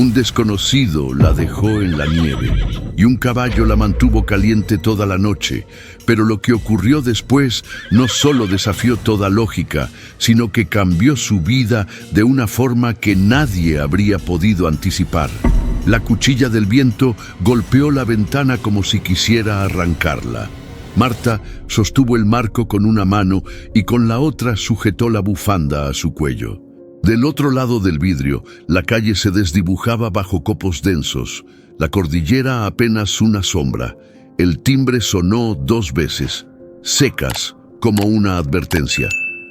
Un desconocido la dejó en la nieve y un caballo la mantuvo caliente toda la noche, pero lo que ocurrió después no solo desafió toda lógica, sino que cambió su vida de una forma que nadie habría podido anticipar. La cuchilla del viento golpeó la ventana como si quisiera arrancarla. Marta sostuvo el marco con una mano y con la otra sujetó la bufanda a su cuello. Del otro lado del vidrio, la calle se desdibujaba bajo copos densos, la cordillera apenas una sombra. El timbre sonó 2 veces, secas, como una advertencia.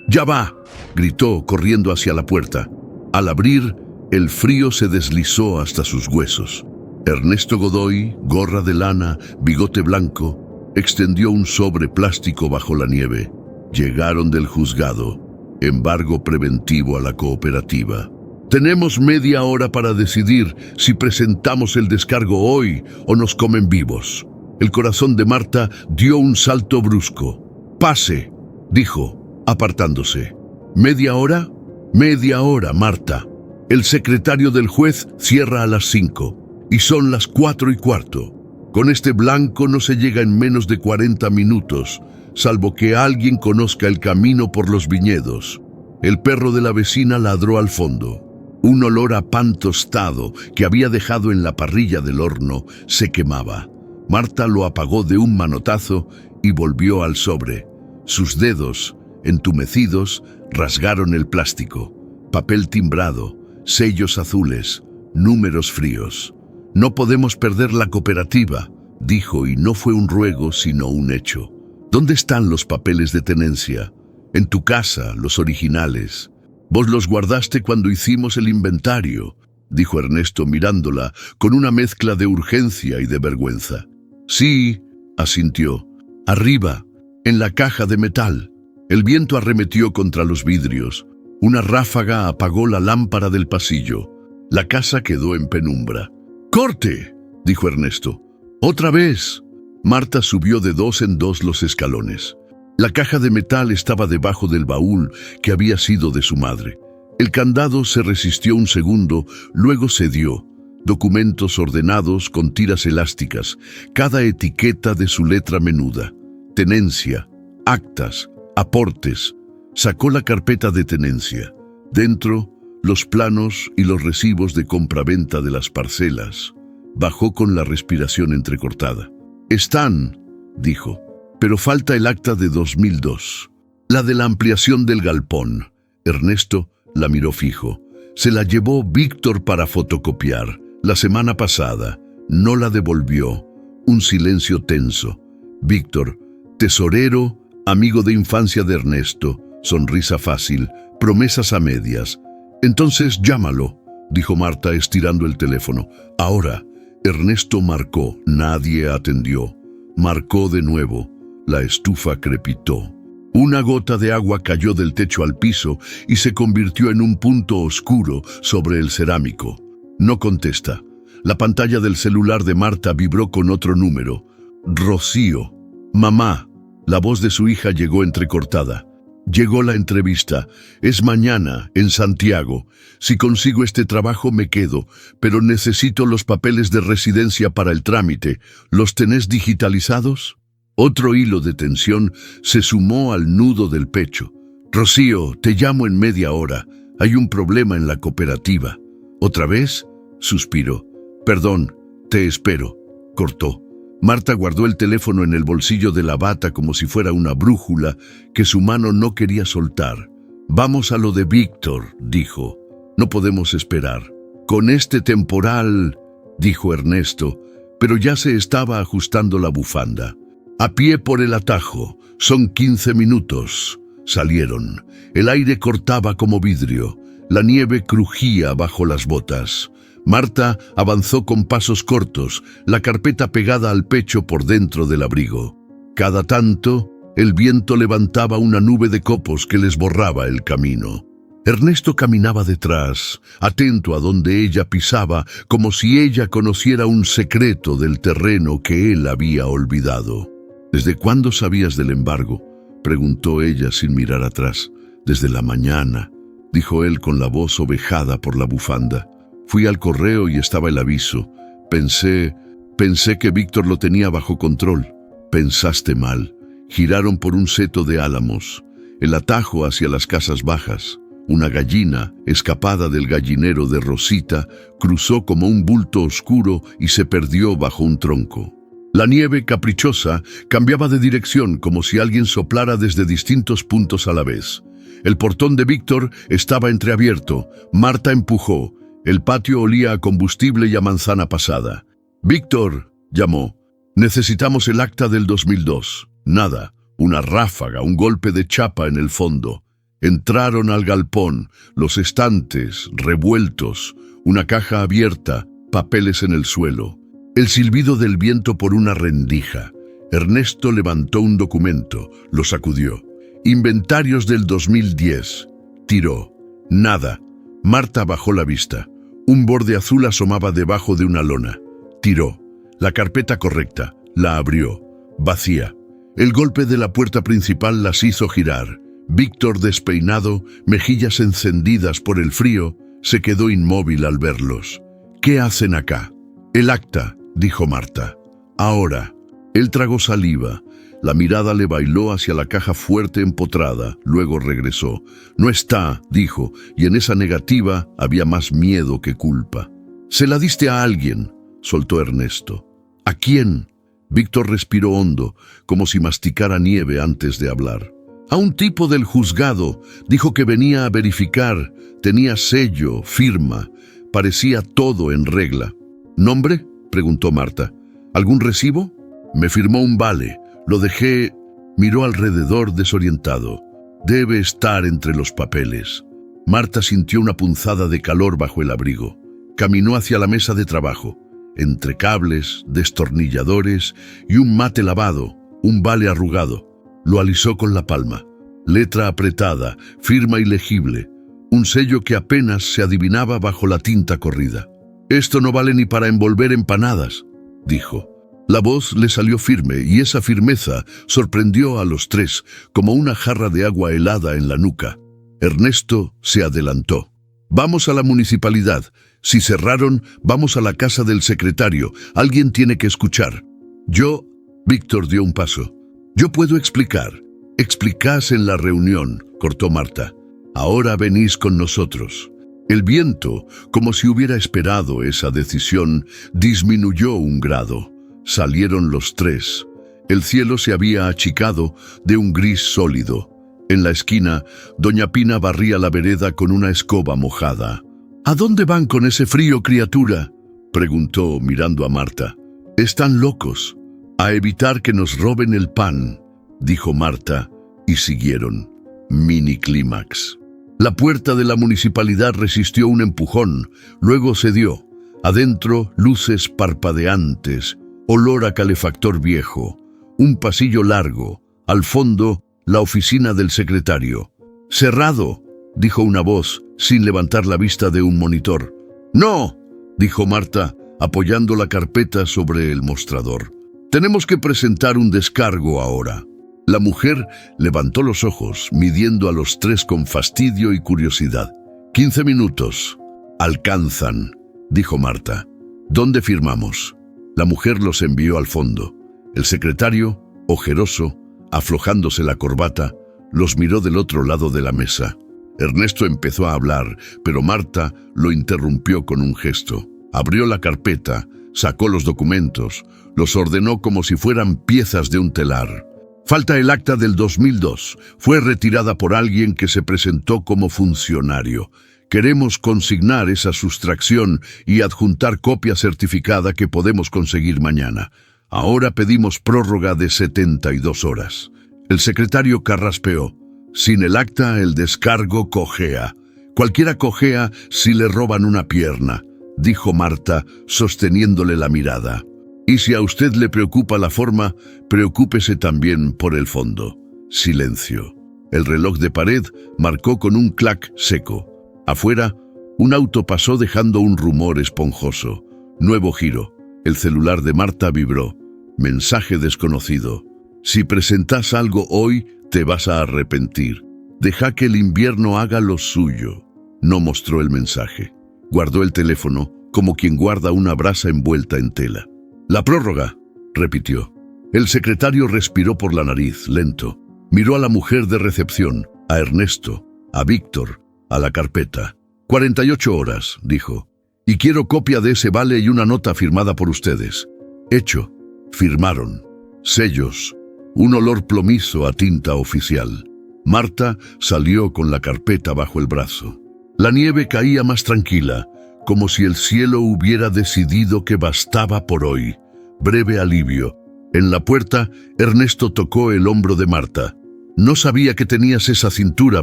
¡Ya va!, gritó, corriendo hacia la puerta. Al abrir, el frío se deslizó hasta sus huesos. Ernesto Godoy, gorra de lana, bigote blanco, extendió un sobre plástico bajo la nieve. Llegaron del juzgado. Embargo preventivo a la cooperativa. Tenemos media hora para decidir si presentamos el descargo hoy o nos comen vivos. El corazón de Marta dio un salto brusco. Pase, dijo, apartándose. ¿Media hora? Media hora, Marta. El secretario del juez cierra a las 5 y son las 4:15. Con este blanco no se llega en menos de 40 minutos, salvo que alguien conozca el camino por los viñedos. El perro de la vecina ladró al fondo. Un olor a pan tostado que había dejado en la parrilla del horno se quemaba. Marta lo apagó de un manotazo y volvió al sobre. Sus dedos, entumecidos, rasgaron el plástico. Papel timbrado, sellos azules, números fríos. «No podemos perder la cooperativa», dijo, y no fue un ruego sino un hecho. «¿Dónde están los papeles de tenencia?» «En tu casa, los originales. Vos los guardaste cuando hicimos el inventario», dijo Ernesto mirándola con una mezcla de urgencia y de vergüenza. «Sí», asintió. «Arriba, en la caja de metal». El viento arremetió contra los vidrios. Una ráfaga apagó la lámpara del pasillo. La casa quedó en penumbra. «¡Corte!», dijo Ernesto. «¡Otra vez!». Marta subió de 2 en 2 los escalones. La caja de metal estaba debajo del baúl que había sido de su madre. El candado se resistió un segundo, luego cedió. Documentos ordenados con tiras elásticas, cada etiqueta de su letra menuda. Tenencia, actas, aportes. Sacó la carpeta de tenencia. Dentro, los planos y los recibos de compraventa de las parcelas. Bajó con la respiración entrecortada. «Están», dijo, «pero falta el acta de 2002, la de la ampliación del galpón». Ernesto la miró fijo. «Se la llevó Víctor para fotocopiar la semana pasada. No la devolvió». Un silencio tenso. Víctor, tesorero, amigo de infancia de Ernesto, sonrisa fácil, promesas a medias. «Entonces llámalo», dijo Marta estirando el teléfono. «Ahora». Ernesto marcó. Nadie atendió. Marcó de nuevo. La estufa crepitó. Una gota de agua cayó del techo al piso y se convirtió en un punto oscuro sobre el cerámico. No contesta. La pantalla del celular de Marta vibró con otro número. «Rocío». «Mamá». La voz de su hija llegó entrecortada. «Llegó la entrevista. Es mañana, en Santiago. Si consigo este trabajo me quedo, pero necesito los papeles de residencia para el trámite. ¿Los tenés digitalizados?». Otro hilo de tensión se sumó al nudo del pecho. «Rocío, te llamo en media hora. Hay un problema en la cooperativa». «¿Otra vez?», suspiró. «Perdón, te espero», cortó. Marta guardó el teléfono en el bolsillo de la bata como si fuera una brújula que su mano no quería soltar. «Vamos a lo de Víctor», dijo. «No podemos esperar». «Con este temporal», dijo Ernesto, pero ya se estaba ajustando la bufanda. «A pie por el atajo. Son 15 minutos». Salieron. El aire cortaba como vidrio. La nieve crujía bajo las botas. Marta avanzó con pasos cortos, la carpeta pegada al pecho por dentro del abrigo. Cada tanto, el viento levantaba una nube de copos que les borraba el camino. Ernesto caminaba detrás, atento a donde ella pisaba, como si ella conociera un secreto del terreno que él había olvidado. «¿Desde cuándo sabías del embargo?», preguntó ella sin mirar atrás. «Desde la mañana», dijo él con la voz ovejada por la bufanda. Fui al correo y estaba el aviso. Pensé que Víctor lo tenía bajo control. Pensaste mal. Giraron por un seto de álamos, el atajo hacia las casas bajas. Una gallina, escapada del gallinero de Rosita, cruzó como un bulto oscuro y se perdió bajo un tronco. La nieve, caprichosa, cambiaba de dirección como si alguien soplara desde distintos puntos a la vez. El portón de Víctor estaba entreabierto. Marta empujó. El patio olía a combustible y a manzana pasada. «Víctor», llamó, «necesitamos el acta del 2002». Nada, una ráfaga, un golpe de chapa en el fondo. Entraron al galpón, los estantes revueltos, una caja abierta, papeles en el suelo. El silbido del viento por una rendija. Ernesto levantó un documento, lo sacudió. Inventarios del 2010. Tiró. Nada. Marta bajó la vista. Un borde azul asomaba debajo de una lona. Tiró. La carpeta correcta. La abrió. Vacía. El golpe de la puerta principal las hizo girar. Víctor, despeinado, mejillas encendidas por el frío, se quedó inmóvil al verlos. «¿Qué hacen acá?» «El acta», dijo Marta. «Ahora». Él tragó saliva. La mirada le bailó hacia la caja fuerte empotrada. Luego regresó. «No está», dijo, y en esa negativa había más miedo que culpa. «Se la diste a alguien», soltó Ernesto. «¿A quién?» Víctor respiró hondo, como si masticara nieve antes de hablar. «A un tipo del juzgado. Dijo que venía a verificar. Tenía sello, firma. Parecía todo en regla». «¿Nombre?», preguntó Marta. «¿Algún recibo?» «Me firmó un vale. Lo dejé». Miró alrededor desorientado. «Debe estar entre los papeles». Marta sintió una punzada de calor bajo el abrigo. Caminó hacia la mesa de trabajo. Entre cables, destornilladores y un mate lavado, un vale arrugado. Lo alisó con la palma. Letra apretada, firma ilegible. Un sello que apenas se adivinaba bajo la tinta corrida. «Esto no vale ni para envolver empanadas», dijo. La voz le salió firme y esa firmeza sorprendió a los tres como una jarra de agua helada en la nuca. Ernesto se adelantó. «Vamos a la municipalidad. Si cerraron, vamos a la casa del secretario. Alguien tiene que escuchar». «Yo», Víctor dio un paso. «Yo puedo explicar». «Explicás en la reunión», cortó Marta. «Ahora venís con nosotros». El viento, como si hubiera esperado esa decisión, disminuyó un grado. Salieron los tres. El cielo se había achicado de un gris sólido. En la esquina, doña Pina barría la vereda con una escoba mojada. «¿A dónde van con ese frío, criatura?», preguntó mirando a Marta. «Están locos». «A evitar que nos roben el pan», dijo Marta, y siguieron. Miniclímax. La puerta de la municipalidad resistió un empujón, luego cedió. Adentro, luces parpadeantes, olor a calefactor viejo, un pasillo largo, al fondo, la oficina del secretario. «Cerrado», dijo una voz, sin levantar la vista de un monitor. «No», dijo Marta, apoyando la carpeta sobre el mostrador. «Tenemos que presentar un descargo ahora». La mujer levantó los ojos, midiendo a los tres con fastidio y curiosidad. 15 minutos. «Alcanzan», dijo Marta. «¿Dónde firmamos?» La mujer los envió al fondo. El secretario, ojeroso, aflojándose la corbata, los miró del otro lado de la mesa. Ernesto empezó a hablar, pero Marta lo interrumpió con un gesto. Abrió la carpeta, sacó los documentos, los ordenó como si fueran piezas de un telar. «Falta el acta del 2002. Fue retirada por alguien que se presentó como funcionario. Queremos consignar esa sustracción y adjuntar copia certificada que podemos conseguir mañana. Ahora pedimos prórroga de 72 horas». El secretario carraspeó. «Sin el acta, el descargo cojea. Cualquiera cojea si le roban una pierna», dijo Marta, sosteniéndole la mirada. «Y si a usted le preocupa la forma, preocúpese también por el fondo». Silencio. El reloj de pared marcó con un clac seco. Afuera, un auto pasó dejando un rumor esponjoso. Nuevo giro. El celular de Marta vibró. Mensaje desconocido. «Si presentás algo hoy, te vas a arrepentir. Deja que el invierno haga lo suyo». No mostró el mensaje. Guardó el teléfono como quien guarda una brasa envuelta en tela. «La prórroga», repitió. El secretario respiró por la nariz, lento. Miró a la mujer de recepción, a Ernesto, a Víctor, a la carpeta. 48 horas, dijo. «Y quiero copia de ese vale y una nota firmada por ustedes». «Hecho». Firmaron. Sellos. Un olor plomizo a tinta oficial. Marta salió con la carpeta bajo el brazo. La nieve caía más tranquila, como si el cielo hubiera decidido que bastaba por hoy. Breve alivio. En la puerta, Ernesto tocó el hombro de Marta. «No sabía que tenías esa cintura,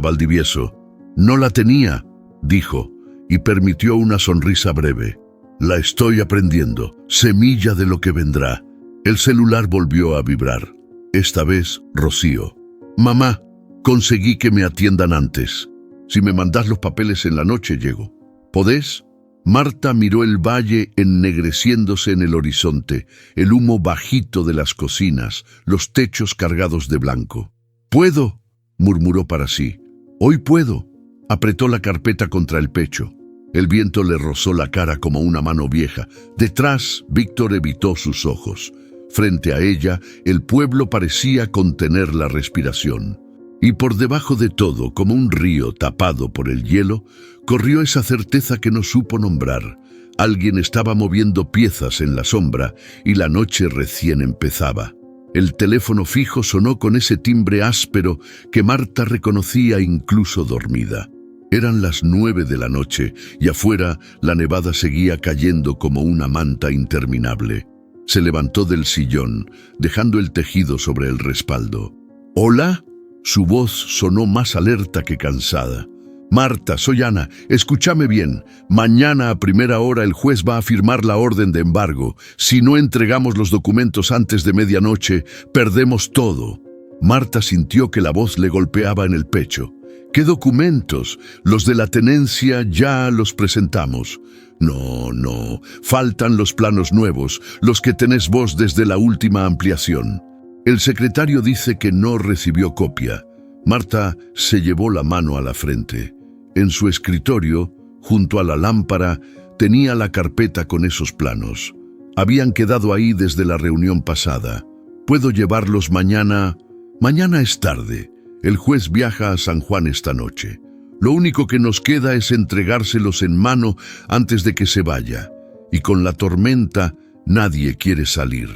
Valdivieso». «No la tenía», dijo, y permitió una sonrisa breve. «La estoy aprendiendo, semilla de lo que vendrá». El celular volvió a vibrar. Esta vez, Rocío. «Mamá, conseguí que me atiendan antes. Si me mandás los papeles en la noche, llego. ¿Podés?» Marta miró el valle ennegreciéndose en el horizonte, el humo bajito de las cocinas, los techos cargados de blanco. «Puedo», murmuró para sí. «Hoy puedo». Apretó la carpeta contra el pecho. El viento le rozó la cara como una mano vieja. Detrás, Víctor evitó sus ojos. Frente a ella, el pueblo parecía contener la respiración. Y por debajo de todo, como un río tapado por el hielo, corrió esa certeza que no supo nombrar. Alguien estaba moviendo piezas en la sombra y la noche recién empezaba. El teléfono fijo sonó con ese timbre áspero que Marta reconocía incluso dormida. Eran las 9 de la noche y afuera la nevada seguía cayendo como una manta interminable. Se levantó del sillón, dejando el tejido sobre el respaldo. «¿Hola?» Su voz sonó más alerta que cansada. «Marta, soy Ana. Escúchame bien. Mañana a primera hora el juez va a firmar la orden de embargo. Si no entregamos los documentos antes de medianoche, perdemos todo». Marta sintió que la voz le golpeaba en el pecho. «¿Qué documentos? Los de la tenencia ya los presentamos». No, faltan los planos nuevos, los que tenés vos desde la última ampliación». El secretario dice que no recibió copia. Marta se llevó la mano a la frente. En su escritorio, junto a la lámpara, tenía la carpeta con esos planos. Habían quedado ahí desde la reunión pasada. «Puedo llevarlos mañana». «Mañana es tarde. El juez viaja a San Juan esta noche. Lo único que nos queda es entregárselos en mano antes de que se vaya. Y con la tormenta, nadie quiere salir».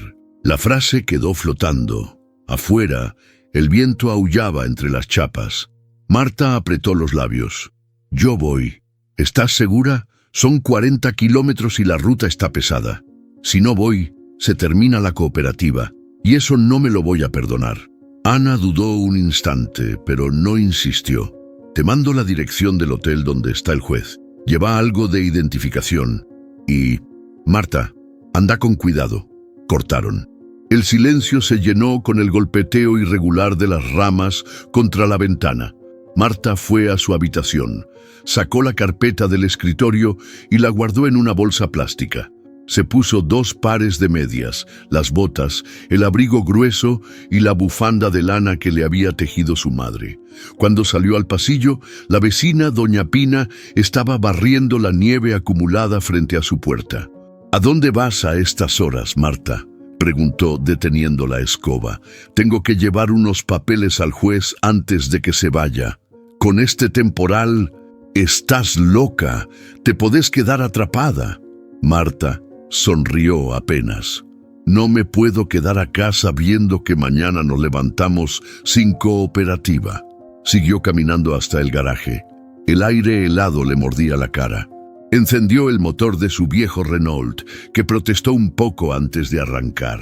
La frase quedó flotando. Afuera, el viento aullaba entre las chapas. Marta apretó los labios. «Yo voy. ¿Estás segura? Son 40 kilómetros y la ruta está pesada. Si no voy, se termina la cooperativa, y eso no me lo voy a perdonar». Ana dudó un instante, pero no insistió. «Te mando la dirección del hotel donde está el juez. Lleva algo de identificación. Y... Marta, anda con cuidado». Cortaron. El silencio se llenó con el golpeteo irregular de las ramas contra la ventana. Marta fue a su habitación, sacó la carpeta del escritorio y la guardó en una bolsa plástica. Se puso 2 pares de medias, las botas, el abrigo grueso y la bufanda de lana que le había tejido su madre. Cuando salió al pasillo, la vecina, doña Pina, estaba barriendo la nieve acumulada frente a su puerta. «¿A dónde vas a estas horas, Marta?», preguntó deteniendo la escoba. «Tengo que llevar unos papeles al juez antes de que se vaya. Con este temporal, estás loca. Te podés quedar atrapada». Marta sonrió apenas. «No me puedo quedar acá sabiendo que mañana nos levantamos sin cooperativa». Siguió caminando hasta el garaje. El aire helado le mordía la cara. Encendió el motor de su viejo Renault, que protestó un poco antes de arrancar.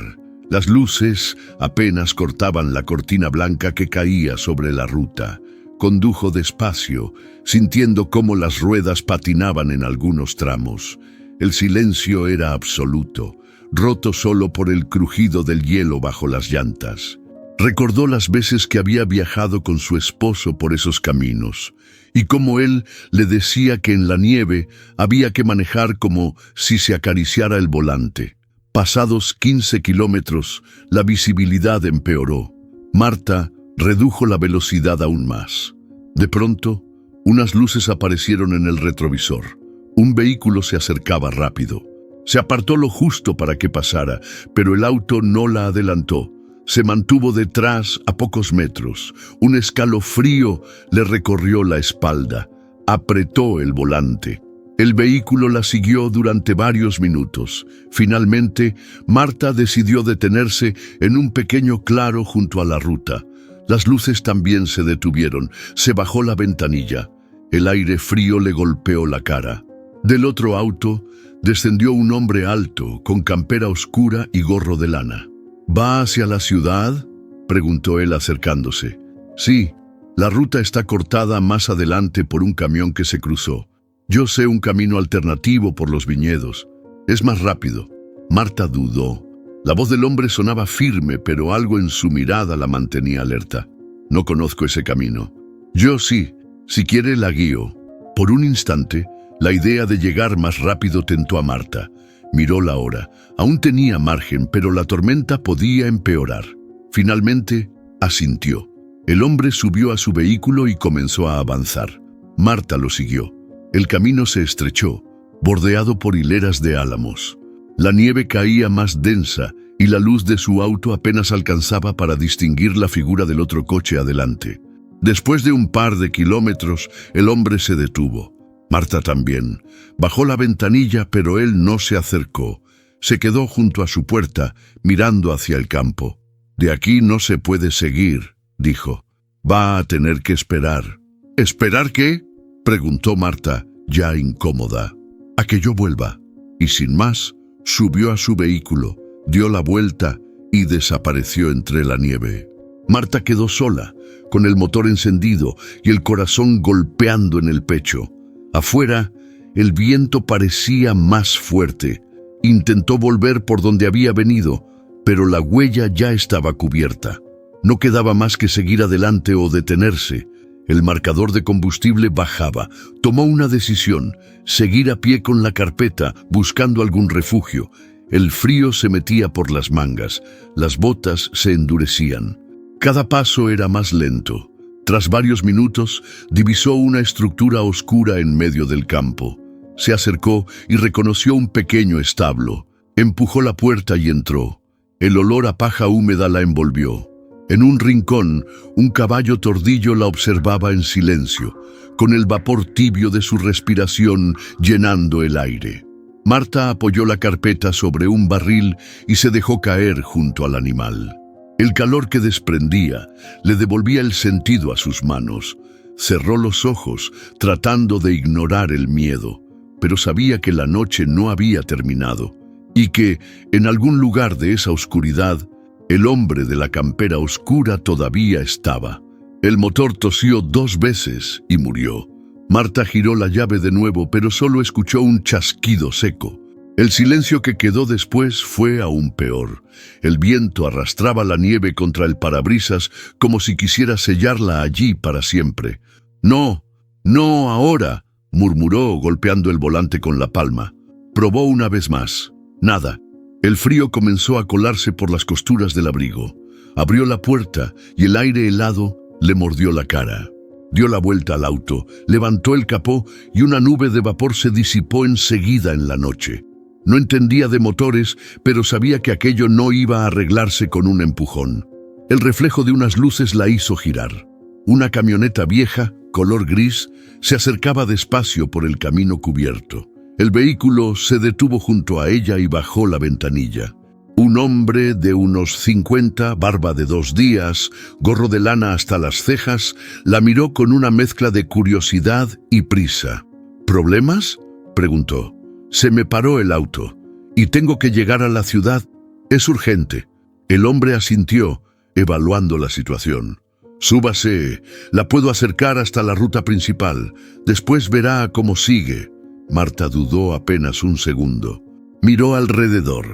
Las luces apenas cortaban la cortina blanca que caía sobre la ruta. Condujo despacio, sintiendo cómo las ruedas patinaban en algunos tramos. El silencio era absoluto, roto solo por el crujido del hielo bajo las llantas. Recordó las veces que había viajado con su esposo por esos caminos, y cómo él le decía que en la nieve había que manejar como si se acariciara el volante. Pasados 15 kilómetros, la visibilidad empeoró. Marta redujo la velocidad aún más. De pronto, unas luces aparecieron en el retrovisor. Un vehículo se acercaba rápido. Se apartó lo justo para que pasara, pero el auto no la adelantó. Se mantuvo detrás a pocos metros. Un escalofrío le recorrió la espalda. Apretó el volante. El vehículo la siguió durante varios minutos. Finalmente, Marta decidió detenerse en un pequeño claro junto a la ruta. Las luces también se detuvieron. Se bajó la ventanilla. El aire frío le golpeó la cara. Del otro auto descendió un hombre alto, con campera oscura y gorro de lana. ¿Va hacia la ciudad?, preguntó él acercándose. Sí, la ruta está cortada más adelante por un camión que se cruzó. Yo sé un camino alternativo por los viñedos. Es más rápido. Marta dudó. La voz del hombre sonaba firme, pero algo en su mirada la mantenía alerta. No conozco ese camino. Yo sí. Si quiere la guío. Por un instante, la idea de llegar más rápido tentó a Marta. Miró la hora. Aún tenía margen, pero la tormenta podía empeorar. Finalmente, asintió. El hombre subió a su vehículo y comenzó a avanzar. Marta lo siguió. El camino se estrechó, bordeado por hileras de álamos. La nieve caía más densa y la luz de su auto apenas alcanzaba para distinguir la figura del otro coche adelante. Después de un par de kilómetros, el hombre se detuvo. Marta también. Bajó la ventanilla, pero él no se acercó. Se quedó junto a su puerta, mirando hacia el campo. «De aquí no se puede seguir», dijo. «Va a tener que esperar». «¿Esperar qué?», preguntó Marta, ya incómoda. «A que yo vuelva». Y sin más, subió a su vehículo, dio la vuelta y desapareció entre la nieve. Marta quedó sola, con el motor encendido y el corazón golpeando en el pecho. Afuera, el viento parecía más fuerte. Intentó volver por donde había venido, pero la huella ya estaba cubierta. No quedaba más que seguir adelante o detenerse. El marcador de combustible bajaba. Tomó una decisión: seguir a pie con la carpeta, buscando algún refugio. El frío se metía por las mangas. Las botas se endurecían. Cada paso era más lento. Tras varios minutos, divisó una estructura oscura en medio del campo. Se acercó y reconoció un pequeño establo. Empujó la puerta y entró. El olor a paja húmeda la envolvió. En un rincón, un caballo tordillo la observaba en silencio, con el vapor tibio de su respiración llenando el aire. Marta apoyó la carpeta sobre un barril y se dejó caer junto al animal. El calor que desprendía le devolvía el sentido a sus manos. Cerró los ojos, tratando de ignorar el miedo, pero sabía que la noche no había terminado y que, en algún lugar de esa oscuridad, el hombre de la campera oscura todavía estaba. El motor tosió 2 veces y murió. Marta giró la llave de nuevo, pero solo escuchó un chasquido seco. El silencio que quedó después fue aún peor. El viento arrastraba la nieve contra el parabrisas como si quisiera sellarla allí para siempre. «No, no ahora», murmuró golpeando el volante con la palma. Probó una vez más. Nada. El frío comenzó a colarse por las costuras del abrigo. Abrió la puerta y el aire helado le mordió la cara. Dio la vuelta al auto, levantó el capó y una nube de vapor se disipó enseguida en la noche. No entendía de motores, pero sabía que aquello no iba a arreglarse con un empujón. El reflejo de unas luces la hizo girar. Una camioneta vieja, color gris, se acercaba despacio por el camino cubierto. El vehículo se detuvo junto a ella y bajó la ventanilla. Un hombre de unos 50, barba de 2 días, gorro de lana hasta las cejas, la miró con una mezcla de curiosidad y prisa. ¿Problemas?, preguntó. «Se me paró el auto y tengo que llegar a la ciudad. Es urgente». El hombre asintió, evaluando la situación. «Súbase, la puedo acercar hasta la ruta principal. Después verá cómo sigue». Marta dudó apenas un segundo. Miró alrededor.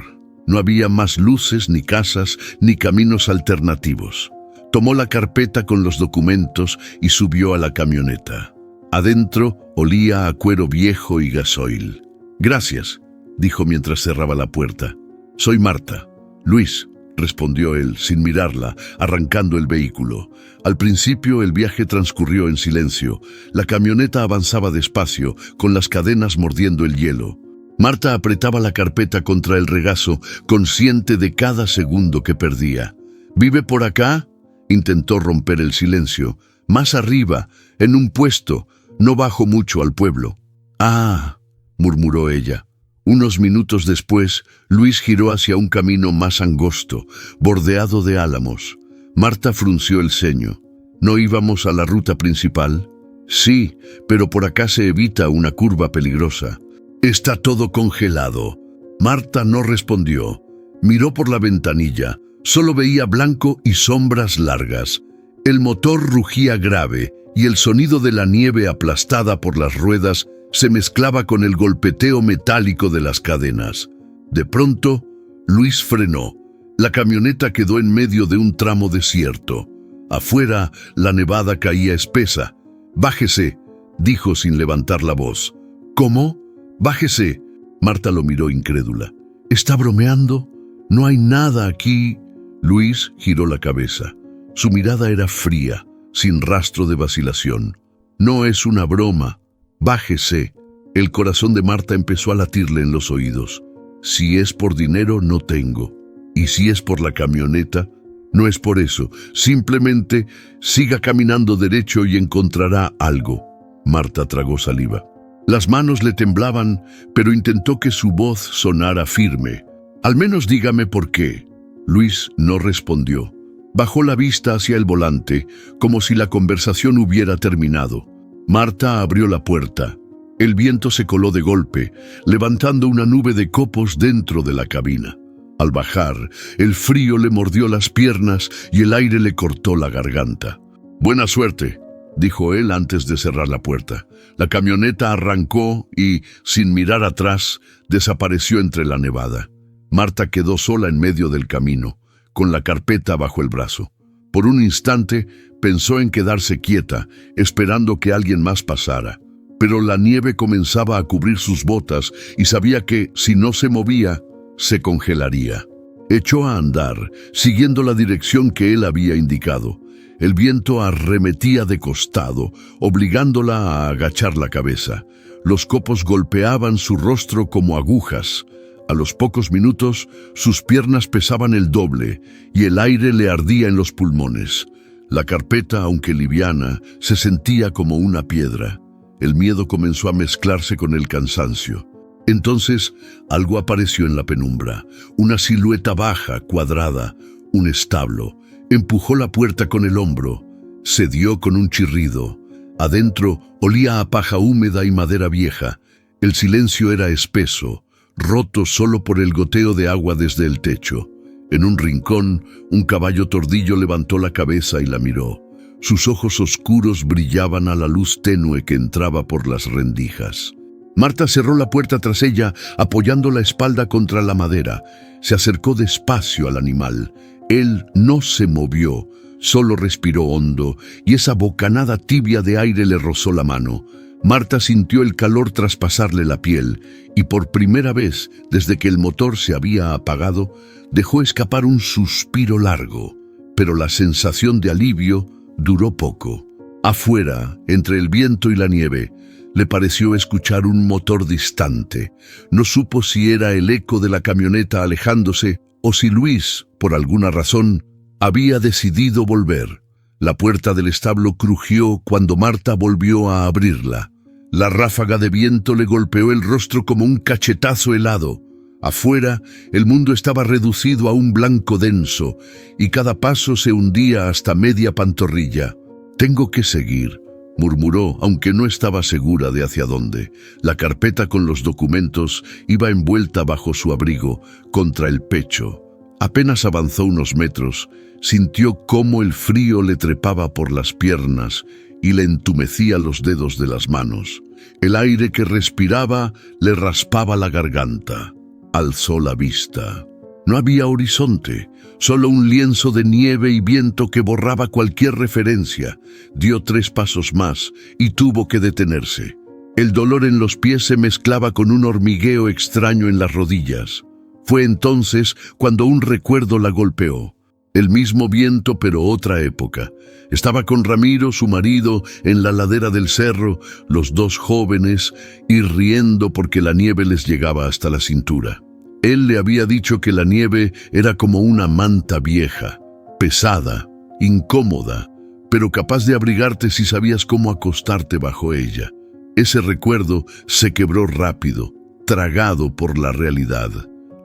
No había más luces, ni casas, ni caminos alternativos. Tomó la carpeta con los documentos y subió a la camioneta. Adentro olía a cuero viejo y gasoil. «Gracias», dijo mientras cerraba la puerta. «Soy Marta. Luis». respondió él, sin mirarla, arrancando el vehículo. Al principio el viaje transcurrió en silencio. La camioneta avanzaba despacio, con las cadenas mordiendo el hielo. Marta apretaba la carpeta contra el regazo, consciente de cada segundo que perdía. ¿Vive por acá? Intentó romper el silencio. Más arriba, en un puesto. No bajo mucho al pueblo. Ah, murmuró ella. Unos minutos después, Luis giró hacia un camino más angosto, bordeado de álamos. Marta frunció el ceño. ¿No íbamos a la ruta principal? Sí, pero por acá se evita una curva peligrosa. Está todo congelado. Marta no respondió. Miró por la ventanilla. Solo veía blanco y sombras largas. El motor rugía grave y el sonido de la nieve aplastada por las ruedas se mezclaba con el golpeteo metálico de las cadenas. De pronto, Luis frenó. La camioneta quedó en medio de un tramo desierto. Afuera, la nevada caía espesa. «Bájese», dijo sin levantar la voz. «¿Cómo? Bájese». Marta lo miró incrédula. «¿Está bromeando? No hay nada aquí». Luis giró la cabeza. Su mirada era fría, sin rastro de vacilación. «No es una broma. Bájese». El corazón de Marta empezó a latirle en los oídos. «Si es por dinero, no tengo. Y si es por la camioneta, no es por eso. Simplemente siga caminando derecho y encontrará algo». Marta tragó saliva. Las manos le temblaban, pero intentó que su voz sonara firme. «Al menos dígame por qué». Luis no respondió. Bajó la vista hacia el volante, como si la conversación hubiera terminado. Marta abrió la puerta. El viento se coló de golpe, levantando una nube de copos dentro de la cabina. Al bajar, el frío le mordió las piernas y el aire le cortó la garganta. «Buena suerte», dijo él antes de cerrar la puerta. La camioneta arrancó y, sin mirar atrás, desapareció entre la nevada. Marta quedó sola en medio del camino, con la carpeta bajo el brazo. Por un instante pensó en quedarse quieta, esperando que alguien más pasara. Pero la nieve comenzaba a cubrir sus botas y sabía que, si no se movía, se congelaría. Echó a andar, siguiendo la dirección que él había indicado. El viento arremetía de costado, obligándola a agachar la cabeza. Los copos golpeaban su rostro como agujas. A los pocos minutos, sus piernas pesaban el doble y el aire le ardía en los pulmones. La carpeta, aunque liviana, se sentía como una piedra. El miedo comenzó a mezclarse con el cansancio. Entonces, algo apareció en la penumbra. Una silueta baja, cuadrada, un establo. Empujó la puerta con el hombro. Cedió con un chirrido. Adentro olía a paja húmeda y madera vieja. El silencio era espeso, roto solo por el goteo de agua desde el techo. En un rincón, un caballo tordillo levantó la cabeza y la miró. Sus ojos oscuros brillaban a la luz tenue que entraba por las rendijas. Marta cerró la puerta tras ella, apoyando la espalda contra la madera. Se acercó despacio al animal. Él no se movió, solo respiró hondo, y esa bocanada tibia de aire le rozó la mano. Marta sintió el calor traspasarle la piel, y por primera vez, desde que el motor se había apagado, dejó escapar un suspiro largo. Pero la sensación de alivio duró poco. Afuera, entre el viento y la nieve, le pareció escuchar un motor distante. No supo si era el eco de la camioneta alejándose o si Luis, por alguna razón, había decidido volver. La puerta del establo crujió cuando Marta volvió a abrirla. La ráfaga de viento le golpeó el rostro como un cachetazo helado. Afuera, el mundo estaba reducido a un blanco denso, y cada paso se hundía hasta media pantorrilla. «Tengo que seguir», murmuró, aunque no estaba segura de hacia dónde. La carpeta con los documentos iba envuelta bajo su abrigo, contra el pecho. Apenas avanzó unos metros, sintió cómo el frío le trepaba por las piernas y le entumecía los dedos de las manos. El aire que respiraba le raspaba la garganta. Alzó la vista. No había horizonte, solo un lienzo de nieve y viento que borraba cualquier referencia. Dio 3 pasos más y tuvo que detenerse. El dolor en los pies se mezclaba con un hormigueo extraño en las rodillas. Fue entonces cuando un recuerdo la golpeó. El mismo viento, pero otra época. Estaba con Ramiro, su marido, en la ladera del cerro, los dos jóvenes, y riendo porque la nieve les llegaba hasta la cintura. Él le había dicho que la nieve era como una manta vieja, pesada, incómoda, pero capaz de abrigarte si sabías cómo acostarte bajo ella. Ese recuerdo se quebró rápido, tragado por la realidad.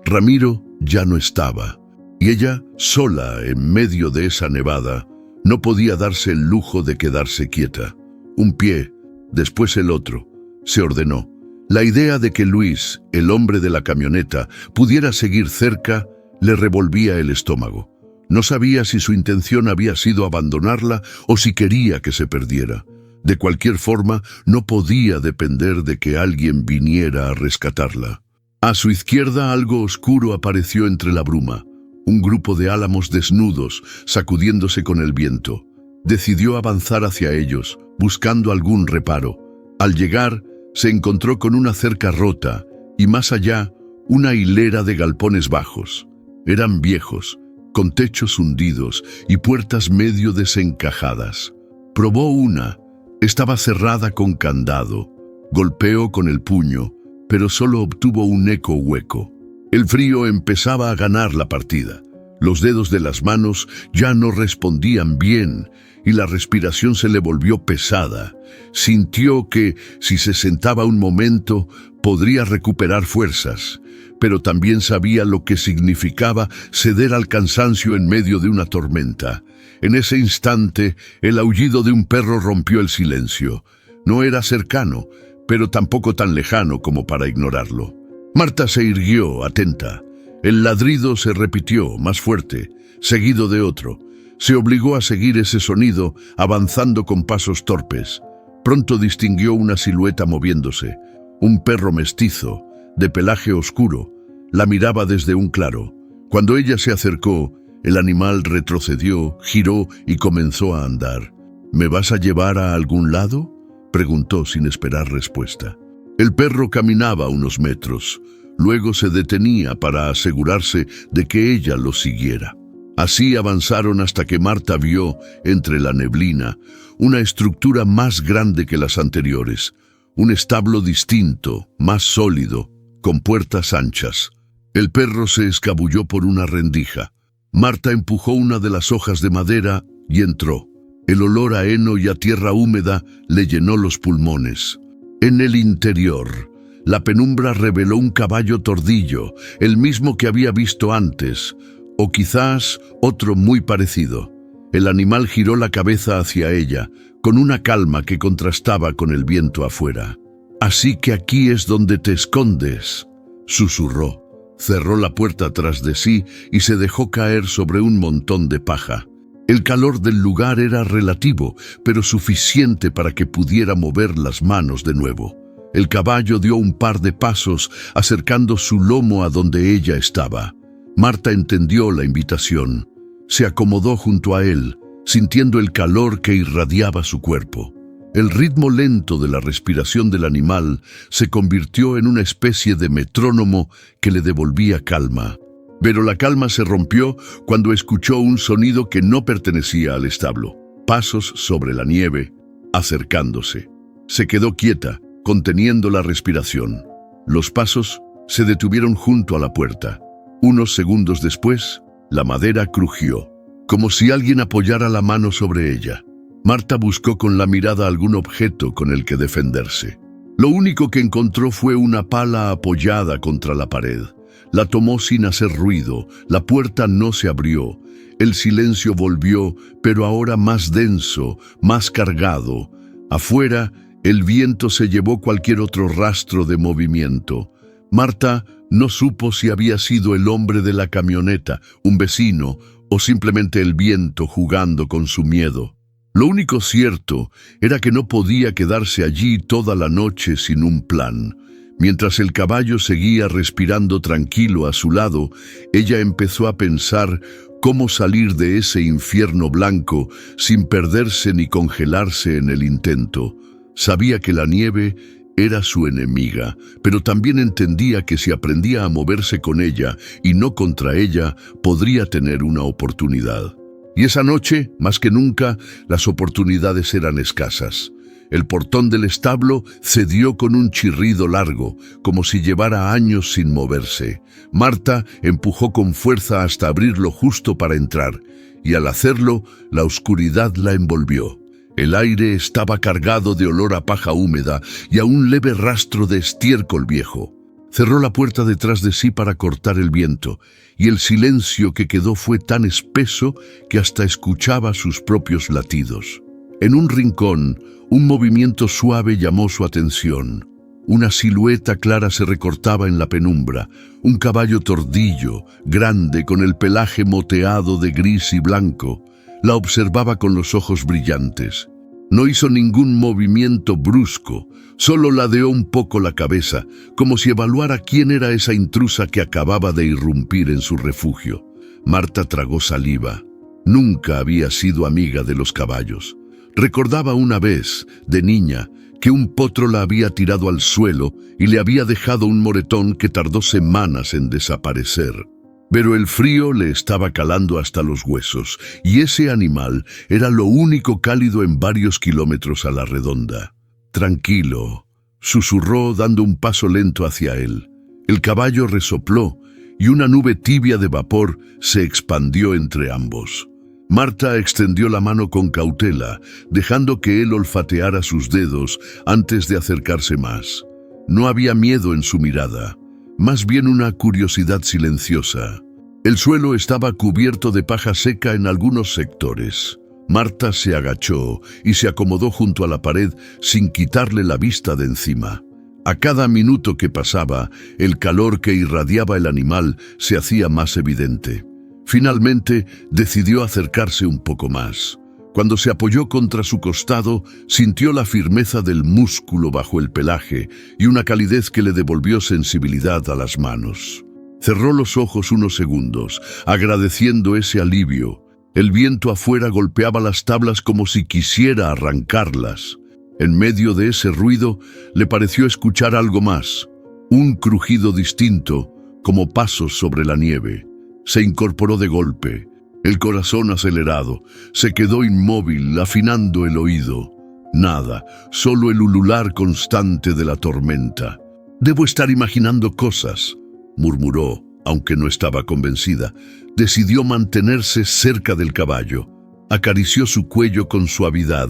Ramiro ya no estaba, y ella, sola en medio de esa nevada, no podía darse el lujo de quedarse quieta. Un pie, después el otro, se ordenó. La idea de que Luis, el hombre de la camioneta, pudiera seguir cerca, le revolvía el estómago. No sabía si su intención había sido abandonarla o si quería que se perdiera. De cualquier forma, no podía depender de que alguien viniera a rescatarla. A su izquierda algo oscuro apareció entre la bruma. Un grupo de álamos desnudos, sacudiéndose con el viento. Decidió avanzar hacia ellos, buscando algún reparo. Al llegar, se encontró con una cerca rota y más allá, una hilera de galpones bajos. Eran viejos, con techos hundidos y puertas medio desencajadas. Probó una. Estaba cerrada con candado. Golpeó con el puño, pero solo obtuvo un eco hueco. El frío empezaba a ganar la partida. Los dedos de las manos ya no respondían bien y la respiración se le volvió pesada. Sintió que, si se sentaba un momento, podría recuperar fuerzas, pero también sabía lo que significaba ceder al cansancio en medio de una tormenta. En ese instante, el aullido de un perro rompió el silencio. No era cercano, pero tampoco tan lejano como para ignorarlo. Marta se irguió, atenta. El ladrido se repitió, más fuerte, seguido de otro. Se obligó a seguir ese sonido, avanzando con pasos torpes. Pronto distinguió una silueta moviéndose. Un perro mestizo, de pelaje oscuro, la miraba desde un claro. Cuando ella se acercó, el animal retrocedió, giró y comenzó a andar. ¿Me vas a llevar a algún lado?, preguntó sin esperar respuesta. El perro caminaba unos metros, luego se detenía para asegurarse de que ella lo siguiera. Así avanzaron hasta que Marta vio, entre la neblina, una estructura más grande que las anteriores, un establo distinto, más sólido, con puertas anchas. El perro se escabulló por una rendija. Marta empujó una de las hojas de madera y entró. El olor a heno y a tierra húmeda le llenó los pulmones. En el interior, la penumbra reveló un caballo tordillo, el mismo que había visto antes, o quizás otro muy parecido. El animal giró la cabeza hacia ella, con una calma que contrastaba con el viento afuera. «Así que aquí es donde te escondes», susurró. Cerró la puerta tras de sí y se dejó caer sobre un montón de paja. El calor del lugar era relativo, pero suficiente para que pudiera mover las manos de nuevo. El caballo dio un par de pasos, acercando su lomo a donde ella estaba. Marta entendió la invitación. Se acomodó junto a él, sintiendo el calor que irradiaba su cuerpo. El ritmo lento de la respiración del animal se convirtió en una especie de metrónomo que le devolvía calma. Pero la calma se rompió cuando escuchó un sonido que no pertenecía al establo. Pasos sobre la nieve, acercándose. Se quedó quieta, conteniendo la respiración. Los pasos se detuvieron junto a la puerta. Unos segundos después, la madera crujió, como si alguien apoyara la mano sobre ella. Marta buscó con la mirada algún objeto con el que defenderse. Lo único que encontró fue una pala apoyada contra la pared. La tomó sin hacer ruido, la puerta no se abrió. El silencio volvió, pero ahora más denso, más cargado. Afuera, el viento se llevó cualquier otro rastro de movimiento. Marta no supo si había sido el hombre de la camioneta, un vecino, o simplemente el viento jugando con su miedo. Lo único cierto era que no podía quedarse allí toda la noche sin un plan. Mientras el caballo seguía respirando tranquilo a su lado, ella empezó a pensar cómo salir de ese infierno blanco sin perderse ni congelarse en el intento. Sabía que la nieve Era su enemiga, pero también entendía que si aprendía a moverse con ella y no contra ella, podría tener una oportunidad. Y esa noche, más que nunca, las oportunidades eran escasas. El portón del establo cedió con un chirrido largo, como si llevara años sin moverse. Marta empujó con fuerza hasta abrirlo justo para entrar, y al hacerlo, la oscuridad la envolvió. El aire estaba cargado de olor a paja húmeda y a un leve rastro de estiércol viejo. Cerró la puerta detrás de sí para cortar el viento, y el silencio que quedó fue tan espeso que hasta escuchaba sus propios latidos. En un rincón, un movimiento suave llamó su atención. Una silueta clara se recortaba en la penumbra, un caballo tordillo, grande, con el pelaje moteado de gris y blanco. La observaba con los ojos brillantes. No hizo ningún movimiento brusco, solo ladeó un poco la cabeza, como si evaluara quién era esa intrusa que acababa de irrumpir en su refugio. Marta tragó saliva. Nunca había sido amiga de los caballos. Recordaba una vez, de niña, que un potro la había tirado al suelo y le había dejado un moretón que tardó semanas en desaparecer. Pero el frío le estaba calando hasta los huesos, y ese animal era lo único cálido en varios kilómetros a la redonda. «Tranquilo», susurró dando un paso lento hacia él. El caballo resopló, y una nube tibia de vapor se expandió entre ambos. Marta extendió la mano con cautela, dejando que él olfateara sus dedos antes de acercarse más. No había miedo en su mirada, más bien una curiosidad silenciosa. El suelo estaba cubierto de paja seca en algunos sectores. Marta se agachó y se acomodó junto a la pared sin quitarle la vista de encima. A cada minuto que pasaba, el calor que irradiaba el animal se hacía más evidente. Finalmente, decidió acercarse un poco más. Cuando se apoyó contra su costado, sintió la firmeza del músculo bajo el pelaje y una calidez que le devolvió sensibilidad a las manos. Cerró los ojos unos segundos, agradeciendo ese alivio. El viento afuera golpeaba las tablas como si quisiera arrancarlas. En medio de ese ruido, le pareció escuchar algo más, un crujido distinto, como pasos sobre la nieve. Se incorporó de golpe, el corazón acelerado, se quedó inmóvil, afinando el oído. Nada, solo el ulular constante de la tormenta. «Debo estar imaginando cosas», murmuró, aunque no estaba convencida. Decidió mantenerse cerca del caballo. Acarició su cuello con suavidad,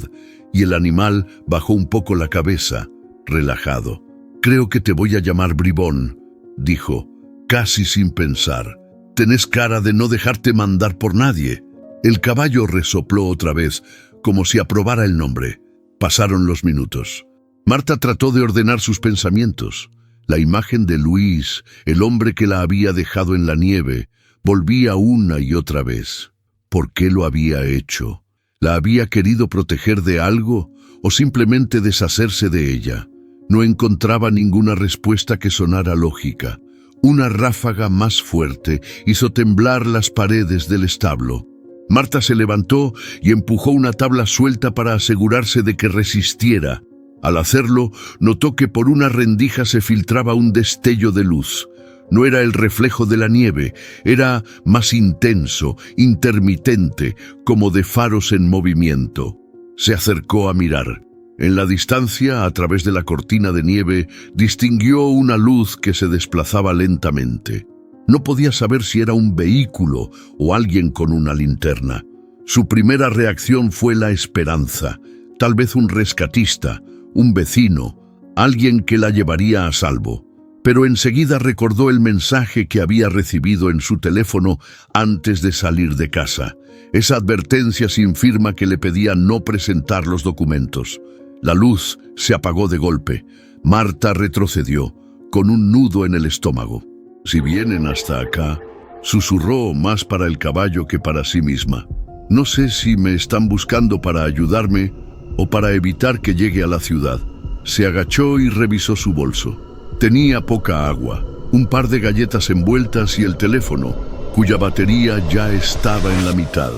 y el animal bajó un poco la cabeza, relajado. «Creo que te voy a llamar bribón», dijo, casi sin pensar. «Tenés cara de no dejarte mandar por nadie». El caballo resopló otra vez, como si aprobara el nombre. Pasaron los minutos. Marta trató de ordenar sus pensamientos. La imagen de Luis, el hombre que la había dejado en la nieve, volvía una y otra vez. ¿Por qué lo había hecho? ¿La había querido proteger de algo o simplemente deshacerse de ella? No encontraba ninguna respuesta que sonara lógica. Una ráfaga más fuerte hizo temblar las paredes del establo. Marta se levantó y empujó una tabla suelta para asegurarse de que resistiera. Al hacerlo, notó que por una rendija se filtraba un destello de luz. No era el reflejo de la nieve, era más intenso, intermitente, como de faros en movimiento. Se acercó a mirar. En la distancia, a través de la cortina de nieve, distinguió una luz que se desplazaba lentamente. No podía saber si era un vehículo o alguien con una linterna. Su primera reacción fue la esperanza. Tal vez un rescatista, un vecino, alguien que la llevaría a salvo. Pero enseguida recordó el mensaje que había recibido en su teléfono antes de salir de casa. Esa advertencia sin firma que le pedía no presentar los documentos. La luz se apagó de golpe. Marta retrocedió, con un nudo en el estómago. «Si vienen hasta acá», susurró más para el caballo que para sí misma. «No sé si me están buscando para ayudarme o para evitar que llegue a la ciudad». Se agachó y revisó su bolso. Tenía poca agua, un par de galletas envueltas y el teléfono, cuya batería ya estaba en la mitad.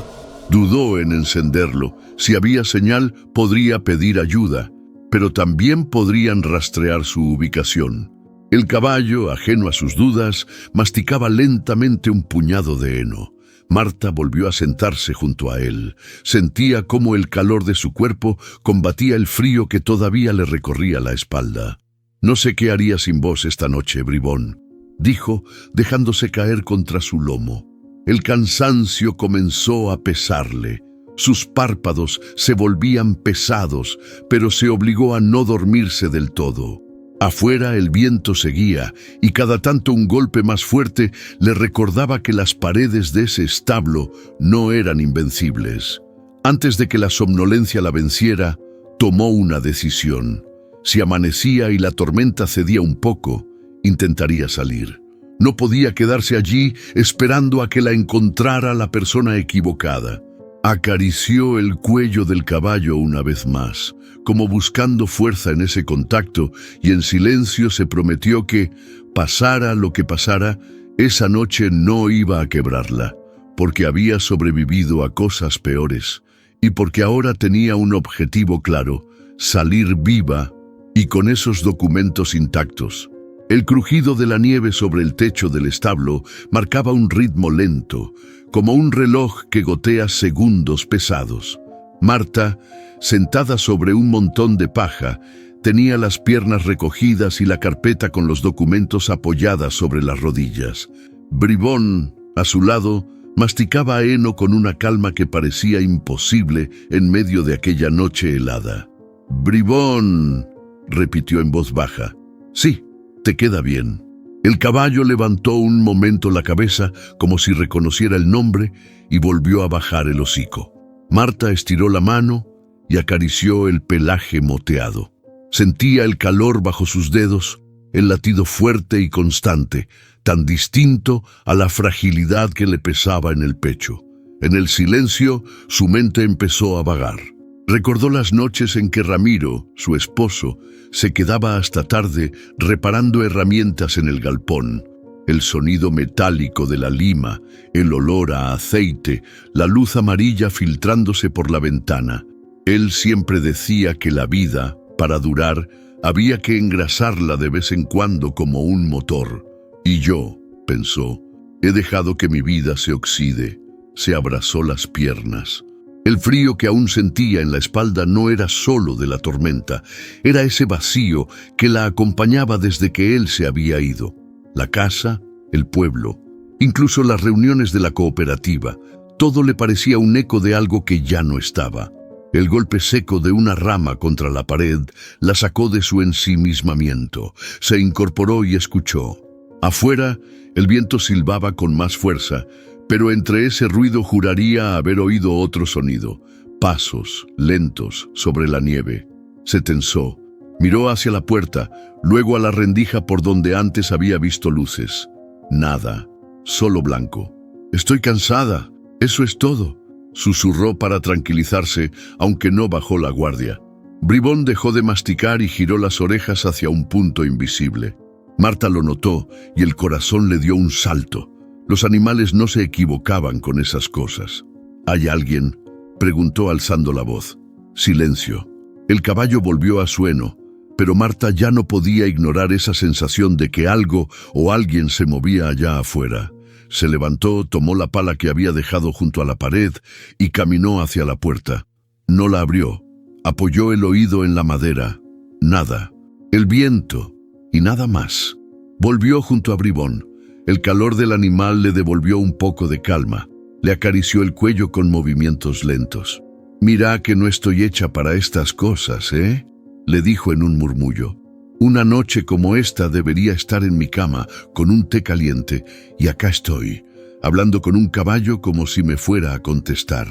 Dudó en encenderlo. Si había señal, podría pedir ayuda. pero también podrían rastrear su ubicación. El caballo, ajeno a sus dudas, masticaba lentamente un puñado de heno. Marta volvió a sentarse junto a él. Sentía cómo el calor de su cuerpo combatía el frío que todavía le recorría la espalda. «No sé qué haría sin vos esta noche, bribón», dijo, dejándose caer contra su lomo. El cansancio comenzó a pesarle. Sus párpados se volvían pesados, pero se obligó a no dormirse del todo. Afuera el viento seguía, y cada tanto un golpe más fuerte le recordaba que las paredes de ese establo no eran invencibles. Antes de que la somnolencia la venciera, tomó una decisión. Si amanecía y la tormenta cedía un poco, intentaría salir. No podía quedarse allí esperando a que la encontrara la persona equivocada. Acarició el cuello del caballo una vez más, como buscando fuerza en ese contacto, y en silencio se prometió que, pasara lo que pasara, esa noche no iba a quebrarla, porque había sobrevivido a cosas peores, y porque ahora tenía un objetivo claro: salir viva y con esos documentos intactos. El crujido de la nieve sobre el techo del establo marcaba un ritmo lento, como un reloj que gotea segundos pesados. Marta, sentada sobre un montón de paja, tenía las piernas recogidas y la carpeta con los documentos apoyada sobre las rodillas. Bribón, a su lado, masticaba heno con una calma que parecía imposible en medio de aquella noche helada. «Bribón», repitió en voz baja. «Sí, te queda bien». El caballo levantó un momento la cabeza como si reconociera el nombre y volvió a bajar el hocico. Marta estiró la mano y acarició el pelaje moteado. Sentía el calor bajo sus dedos, el latido fuerte y constante, tan distinto a la fragilidad que le pesaba en el pecho. En el silencio, su mente empezó a vagar. Recordó las noches en que Ramiro, su esposo, se quedaba hasta tarde reparando herramientas en el galpón. El sonido metálico de la lima, el olor a aceite, la luz amarilla filtrándose por la ventana. Él siempre decía que la vida, para durar, había que engrasarla de vez en cuando como un motor. Y yo, pensó, he dejado que mi vida se oxide. Se abrazó las piernas. El frío que aún sentía en la espalda no era solo de la tormenta, era ese vacío que la acompañaba desde que él se había ido. La casa, el pueblo, incluso las reuniones de la cooperativa, todo le parecía un eco de algo que ya no estaba. El golpe seco de una rama contra la pared la sacó de su ensimismamiento. Se incorporó y escuchó. Afuera, el viento silbaba con más fuerza, pero entre ese ruido juraría haber oído otro sonido. Pasos lentos sobre la nieve. Se tensó. Miró hacia la puerta, luego a la rendija por donde antes había visto luces. Nada, solo blanco. «Estoy cansada, eso es todo», susurró para tranquilizarse, aunque no bajó la guardia. Bribón dejó de masticar y giró las orejas hacia un punto invisible. Marta lo notó y el corazón le dio un salto. Los animales no se equivocaban con esas cosas. «¿Hay alguien?», preguntó alzando la voz. Silencio. El caballo volvió a su heno, pero Marta ya no podía ignorar esa sensación de que algo o alguien se movía allá afuera. Se levantó, tomó la pala que había dejado junto a la pared y caminó hacia la puerta. No la abrió. Apoyó el oído en la madera. Nada. El viento y nada más. Volvió junto a Bribón. El calor del animal le devolvió un poco de calma. Le acarició el cuello con movimientos lentos. «Mira que no estoy hecha para estas cosas, ¿eh?», le dijo en un murmullo. «Una noche como esta debería estar en mi cama con un té caliente, y acá estoy, hablando con un caballo como si me fuera a contestar».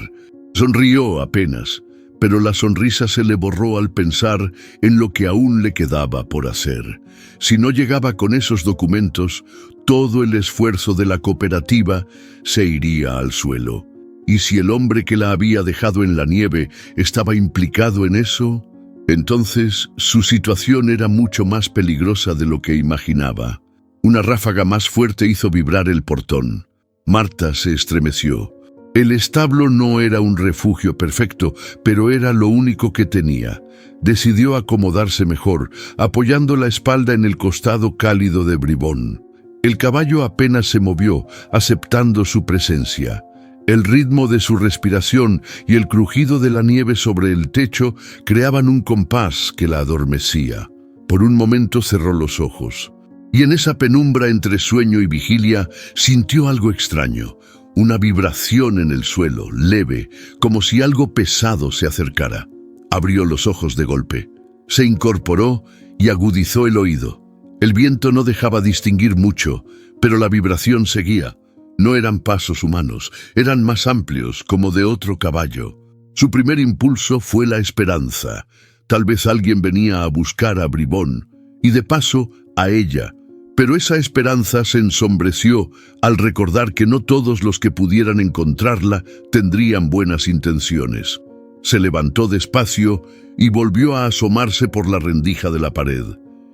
Sonrió apenas, pero la sonrisa se le borró al pensar en lo que aún le quedaba por hacer. Si no llegaba con esos documentos, todo el esfuerzo de la cooperativa se iría al suelo. Y si el hombre que la había dejado en la nieve estaba implicado en eso, entonces su situación era mucho más peligrosa de lo que imaginaba. Una ráfaga más fuerte hizo vibrar el portón. Marta se estremeció. El establo no era un refugio perfecto, pero era lo único que tenía. Decidió acomodarse mejor, apoyando la espalda en el costado cálido de Bribón. El caballo apenas se movió, aceptando su presencia. El ritmo de su respiración y el crujido de la nieve sobre el techo creaban un compás que la adormecía. Por un momento cerró los ojos, y en esa penumbra entre sueño y vigilia sintió algo extraño. Una vibración en el suelo, leve, como si algo pesado se acercara. Abrió los ojos de golpe. Se incorporó y agudizó el oído. El viento no dejaba distinguir mucho, pero la vibración seguía. No eran pasos humanos, eran más amplios, como de otro caballo. Su primer impulso fue la esperanza. Tal vez alguien venía a buscar a Bribón, y de paso a ella. Pero esa esperanza se ensombreció al recordar que no todos los que pudieran encontrarla tendrían buenas intenciones. Se levantó despacio y volvió a asomarse por la rendija de la pared.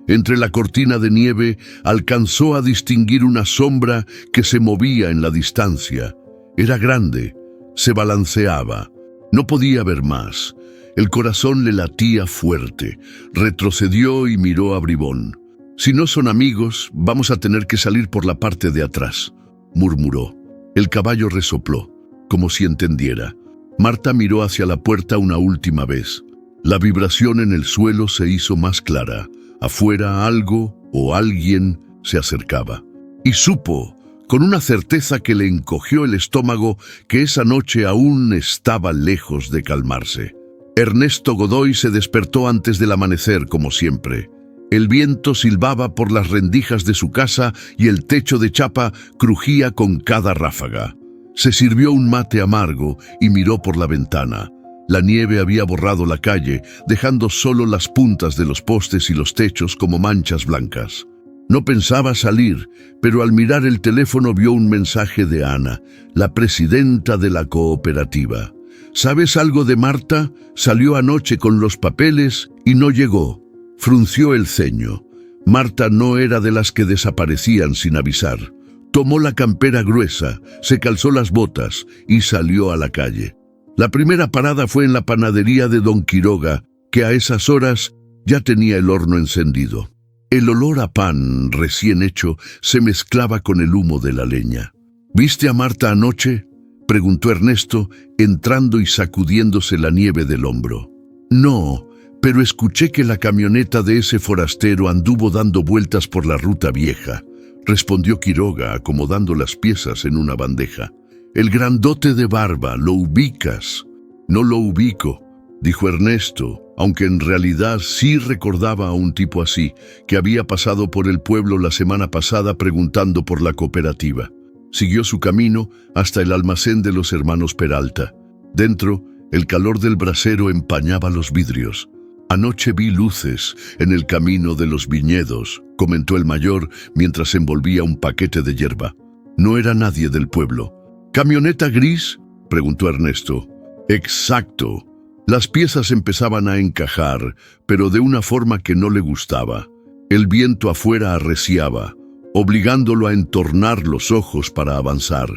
Entre la cortina de nieve alcanzó a distinguir una sombra que se movía en la distancia. Era grande, se balanceaba. No podía ver más. El corazón le latía fuerte. Retrocedió y miró a Bribón. «Si no son amigos, vamos a tener que salir por la parte de atrás», murmuró. El caballo resopló, como si entendiera. Marta miró hacia la puerta una última vez. La vibración en el suelo se hizo más clara. Afuera algo o alguien se acercaba. Y supo, con una certeza que le encogió el estómago, que esa noche aún estaba lejos de calmarse. Ernesto Godoy se despertó antes del amanecer, como siempre. El viento silbaba por las rendijas de su casa y el techo de chapa crujía con cada ráfaga. Se sirvió un mate amargo y miró por la ventana. La nieve había borrado la calle, dejando solo las puntas de los postes y los techos como manchas blancas. No pensaba salir, pero al mirar el teléfono vio un mensaje de Ana, la presidenta de la cooperativa. «¿Sabes algo de Marta? Salió anoche con los papeles y no llegó». Frunció el ceño. Marta no era de las que desaparecían sin avisar. Tomó la campera gruesa, se calzó las botas y salió a la calle. La primera parada fue en la panadería de Don Quiroga, que a esas horas ya tenía el horno encendido. El olor a pan recién hecho se mezclaba con el humo de la leña. «¿Viste a Marta anoche?», preguntó Ernesto, entrando y sacudiéndose la nieve del hombro. «No, pero escuché que la camioneta de ese forastero anduvo dando vueltas por la ruta vieja», respondió Quiroga, acomodando las piezas en una bandeja. «El grandote de barba, ¿lo ubicas?» «No lo ubico», dijo Ernesto, aunque en realidad sí recordaba a un tipo así, que había pasado por el pueblo la semana pasada preguntando por la cooperativa. Siguió su camino hasta el almacén de los hermanos Peralta. Dentro, el calor del brasero empañaba los vidrios. «Anoche vi luces en el camino de los viñedos», comentó el mayor mientras envolvía un paquete de hierba. «No era nadie del pueblo». «¿Camioneta gris?», preguntó Ernesto. «Exacto». Las piezas empezaban a encajar, pero de una forma que no le gustaba. El viento afuera arreciaba, obligándolo a entornar los ojos para avanzar.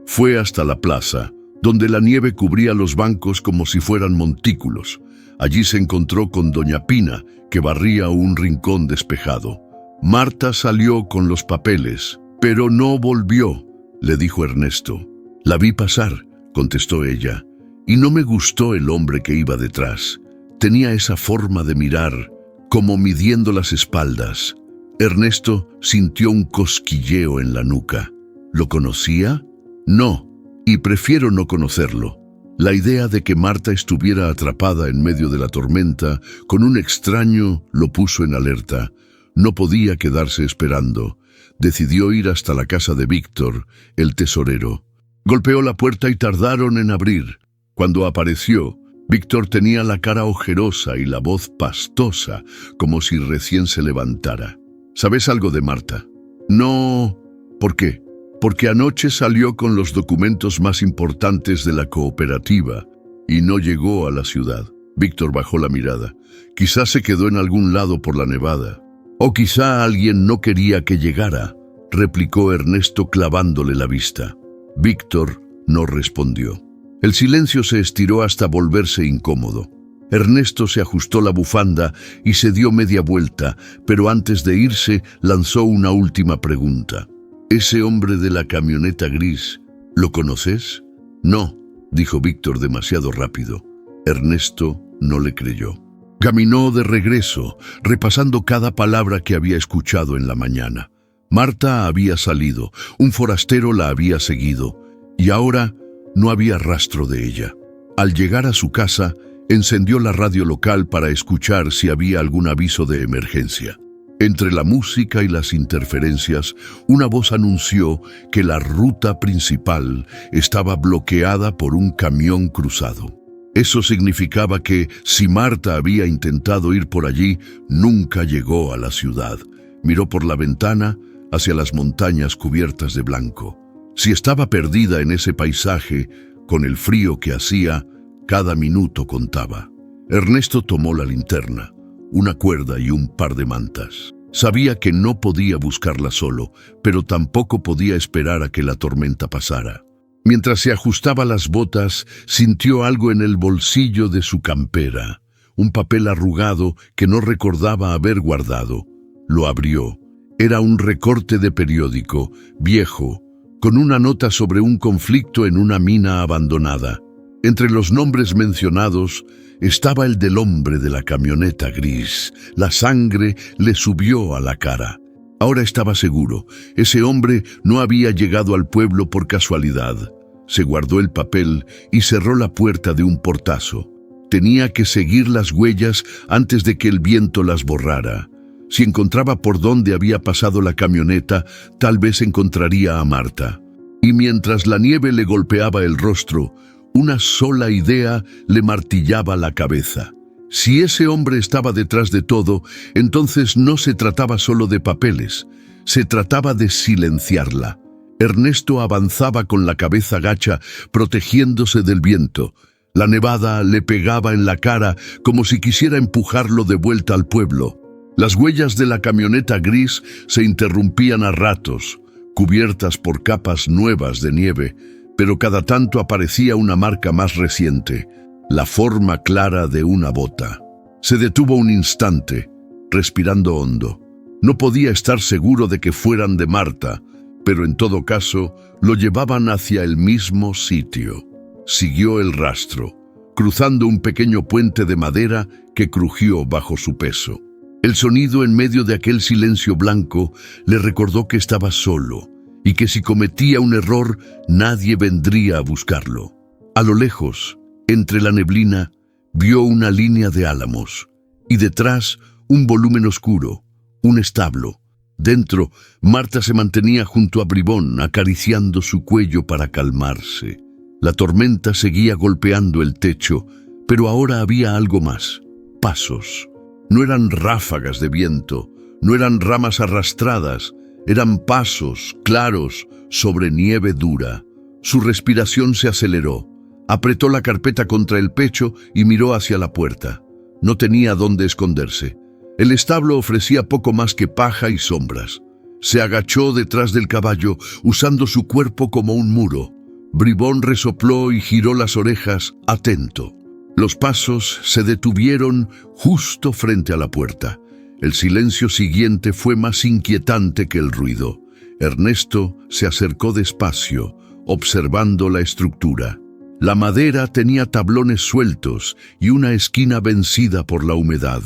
Fue hasta la plaza, donde la nieve cubría los bancos como si fueran montículos. Allí se encontró con doña Pina, que barría un rincón despejado. «Marta salió con los papeles, pero no volvió», le dijo Ernesto. «La vi pasar», contestó ella, «y no me gustó el hombre que iba detrás. Tenía esa forma de mirar, como midiendo las espaldas». Ernesto sintió un cosquilleo en la nuca. ¿Lo conocía? No, y prefiero no conocerlo. La idea de que Marta estuviera atrapada en medio de la tormenta con un extraño lo puso en alerta. No podía quedarse esperando. Decidió ir hasta la casa de Víctor, el tesorero. Golpeó la puerta y tardaron en abrir. Cuando apareció, Víctor tenía la cara ojerosa y la voz pastosa, como si recién se levantara. «¿Sabes algo de Marta?» «No». «¿Por qué?» «Porque anoche salió con los documentos más importantes de la cooperativa y no llegó a la ciudad». Víctor bajó la mirada. «Quizá se quedó en algún lado por la nevada. O quizá alguien no quería que llegara», replicó Ernesto clavándole la vista. Víctor No respondió. El silencio se estiró hasta volverse incómodo. Ernesto se ajustó la bufanda y se dio media vuelta, pero antes de irse lanzó una última pregunta. «¿Ese hombre de la camioneta gris, lo conoces?» «No», dijo Víctor demasiado rápido. Ernesto no le creyó. Caminó de regreso, repasando cada palabra que había escuchado en la mañana. Marta había salido, un forastero la había seguido, y ahora no había rastro de ella. Al llegar a su casa, encendió la radio local para escuchar si había algún aviso de emergencia. Entre la música y las interferencias, una voz anunció que la ruta principal estaba bloqueada por un camión cruzado. Eso significaba que, si Marta había intentado ir por allí, nunca llegó a la ciudad. Miró por la ventana hacia las montañas cubiertas de blanco. Si estaba perdida en ese paisaje, con el frío que hacía, cada minuto contaba. Ernesto tomó la linterna, una cuerda y un par de mantas. Sabía que no podía buscarla solo, pero tampoco podía esperar a que la tormenta pasara. Mientras se ajustaba las botas, sintió algo en el bolsillo de su campera, un papel arrugado que no recordaba haber guardado. Lo abrió. Era un recorte de periódico, viejo, con una nota sobre un conflicto en una mina abandonada. Entre los nombres mencionados estaba el del hombre de la camioneta gris. La sangre le subió a la cara. Ahora estaba seguro, ese hombre no había llegado al pueblo por casualidad. Se guardó el papel y cerró la puerta de un portazo. Tenía que seguir las huellas antes de que el viento las borrara. Si encontraba por dónde había pasado la camioneta, tal vez encontraría a Marta. Y mientras la nieve le golpeaba el rostro, una sola idea le martillaba la cabeza. Si ese hombre estaba detrás de todo, entonces no se trataba solo de papeles, se trataba de silenciarla. Ernesto avanzaba con la cabeza gacha, protegiéndose del viento. La nevada le pegaba en la cara como si quisiera empujarlo de vuelta al pueblo. Las huellas de la camioneta gris se interrumpían a ratos, cubiertas por capas nuevas de nieve, pero cada tanto aparecía una marca más reciente, la forma clara de una bota. Se detuvo un instante, respirando hondo. No podía estar seguro de que fueran de Marta, pero en todo caso lo llevaban hacia el mismo sitio. Siguió el rastro, cruzando un pequeño puente de madera que crujió bajo su peso. El sonido en medio de aquel silencio blanco le recordó que estaba solo y que si cometía un error nadie vendría a buscarlo. A lo lejos, entre la neblina, vio una línea de álamos y detrás un volumen oscuro, un establo. Dentro, Marta se mantenía junto a Bribón, acariciando su cuello para calmarse. La tormenta seguía golpeando el techo, pero ahora había algo más. Pasos. No eran ráfagas de viento, no eran ramas arrastradas, eran pasos claros sobre nieve dura. Su respiración se aceleró. Apretó la carpeta contra el pecho y miró hacia la puerta. No tenía dónde esconderse. El establo ofrecía poco más que paja y sombras. Se agachó detrás del caballo, usando su cuerpo como un muro. Bribón resopló y giró las orejas, atento. Los pasos se detuvieron justo frente a la puerta. El silencio siguiente fue más inquietante que el ruido. Ernesto se acercó despacio, observando la estructura. La madera tenía tablones sueltos y una esquina vencida por la humedad.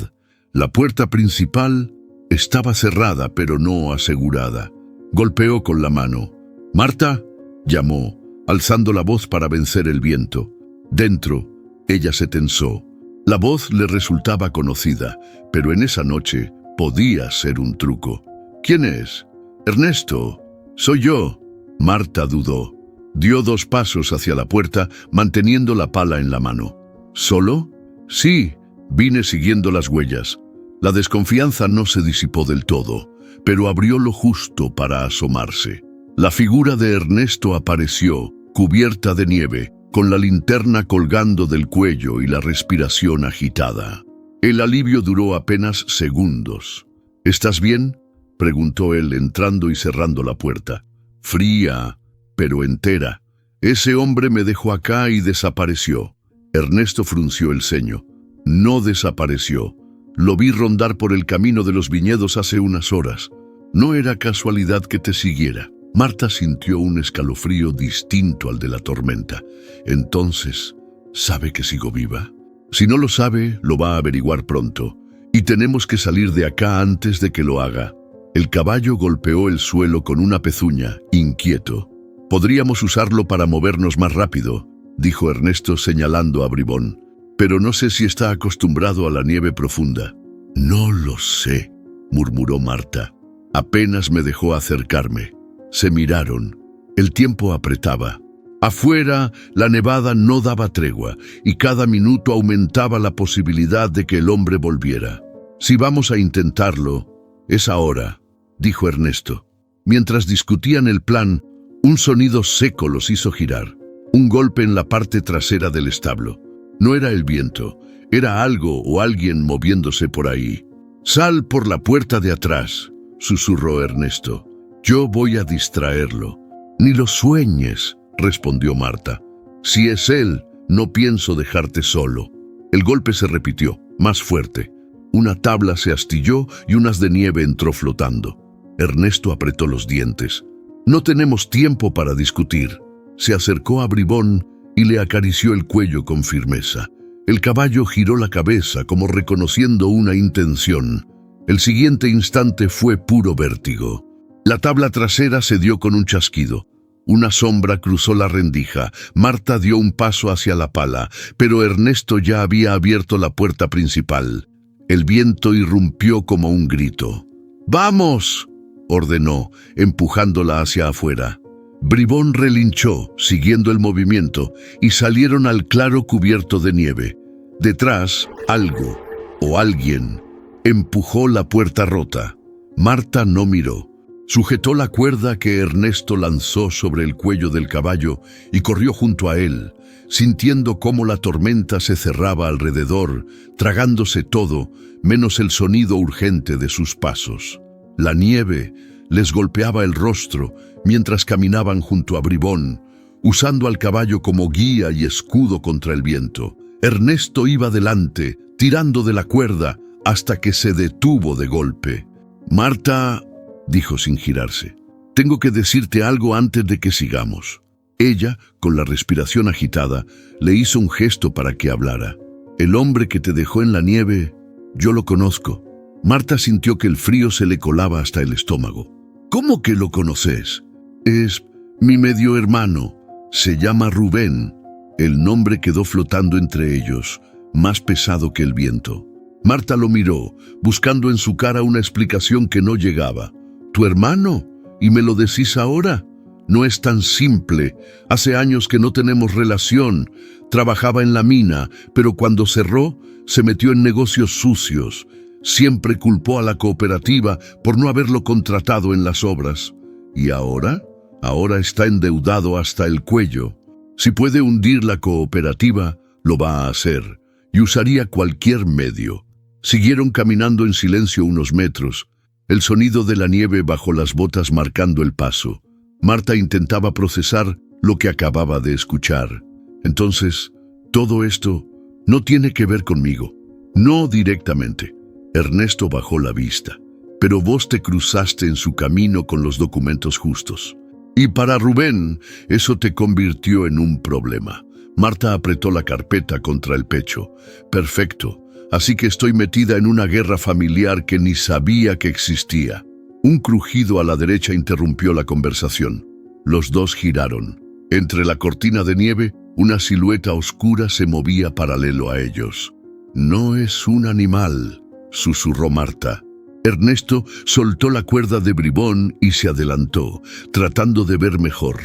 La puerta principal estaba cerrada, pero no asegurada. Golpeó con la mano. «¡Marta!», llamó, alzando la voz para vencer el viento. Dentro, ella se tensó. La voz le resultaba conocida, pero en esa noche podía ser un truco. «¿Quién es?» «Ernesto, soy yo». Marta dudó. Dio 2 pasos hacia la puerta, manteniendo la pala en la mano. «¿Solo?» «Sí, vine siguiendo las huellas». La desconfianza no se disipó del todo, pero abrió lo justo para asomarse. La figura de Ernesto apareció, cubierta de nieve, con la linterna colgando del cuello y la respiración agitada. El alivio duró apenas segundos. «¿Estás bien?», preguntó él entrando y cerrando la puerta. Fría, pero entera. Ese hombre me dejó acá y desapareció. Ernesto frunció el ceño. No desapareció. Lo vi rondar por el camino de los viñedos hace unas horas. No era casualidad que te siguiera. Marta sintió un escalofrío distinto al de la tormenta. Entonces, ¿sabe que sigo viva? Si no lo sabe, lo va a averiguar pronto. Y tenemos que salir de acá antes de que lo haga. El caballo golpeó el suelo con una pezuña, inquieto. Podríamos usarlo para movernos más rápido, dijo Ernesto señalando a Bribón. Pero no sé si está acostumbrado a la nieve profunda. No lo sé, murmuró Marta. Apenas me dejó acercarme. Se miraron. El tiempo apretaba. Afuera, la nevada no daba tregua y cada minuto aumentaba la posibilidad de que el hombre volviera. Si vamos a intentarlo, es ahora, dijo Ernesto. Mientras discutían el plan, un sonido seco los hizo girar. Un golpe en la parte trasera del establo. No era el viento, era algo o alguien moviéndose por ahí. «Sal por la puerta de atrás», susurró Ernesto. «Yo voy a distraerlo». «Ni lo sueñes», respondió Marta. «Si es él, no pienso dejarte solo». El golpe se repitió, más fuerte. Una tabla se astilló y unas de nieve entró flotando. Ernesto apretó los dientes. «No tenemos tiempo para discutir». Se acercó a Bribón y le acarició el cuello con firmeza. El caballo giró la cabeza como reconociendo una intención. El siguiente instante fue puro vértigo. La tabla trasera se dio con un chasquido. Una sombra cruzó la rendija. Marta dio un paso hacia la pala, pero Ernesto ya había abierto la puerta principal. El viento irrumpió como un grito. «¡Vamos!», ordenó, empujándola hacia afuera. Bribón relinchó, siguiendo el movimiento, y salieron al claro cubierto de nieve. Detrás, algo, o alguien, empujó la puerta rota. Marta no miró. Sujetó la cuerda que Ernesto lanzó sobre el cuello del caballo y corrió junto a él, sintiendo cómo la tormenta se cerraba alrededor, tragándose todo, menos el sonido urgente de sus pasos. La nieve les golpeaba el rostro mientras caminaban junto a Bribón, usando al caballo como guía y escudo contra el viento. Ernesto iba delante, tirando de la cuerda, hasta que se detuvo de golpe. «Marta», dijo sin girarse, «tengo que decirte algo antes de que sigamos». Ella, con la respiración agitada, le hizo un gesto para que hablara. «El hombre que te dejó en la nieve, yo lo conozco». Marta sintió que el frío se le colaba hasta el estómago. «¿Cómo que lo conoces?» «Es mi medio hermano. Se llama Rubén». El nombre quedó flotando entre ellos, más pesado que el viento. Marta lo miró, buscando en su cara una explicación que no llegaba. «¿Tu hermano? ¿Y me lo decís ahora?» «No es tan simple. Hace años que no tenemos relación. Trabajaba en la mina, pero cuando cerró, se metió en negocios sucios. Siempre culpó a la cooperativa por no haberlo contratado en las obras. ¿Y ahora? Ahora está endeudado hasta el cuello. Si puede hundir la cooperativa, lo va a hacer, y usaría cualquier medio». Siguieron caminando en silencio unos metros, el sonido de la nieve bajo las botas marcando el paso. Marta intentaba procesar lo que acababa de escuchar. «Entonces, todo esto no tiene que ver conmigo». «No directamente». Ernesto bajó la vista. «Pero vos te cruzaste en su camino con los documentos justos. Y para Rubén, eso te convirtió en un problema». Marta apretó la carpeta contra el pecho. «Perfecto. Así que estoy metida en una guerra familiar que ni sabía que existía». Un crujido a la derecha interrumpió la conversación. Los dos giraron. Entre la cortina de nieve, una silueta oscura se movía paralelo a ellos. «No es un animal», susurró Marta. Ernesto soltó la cuerda de Bribón y se adelantó, tratando de ver mejor.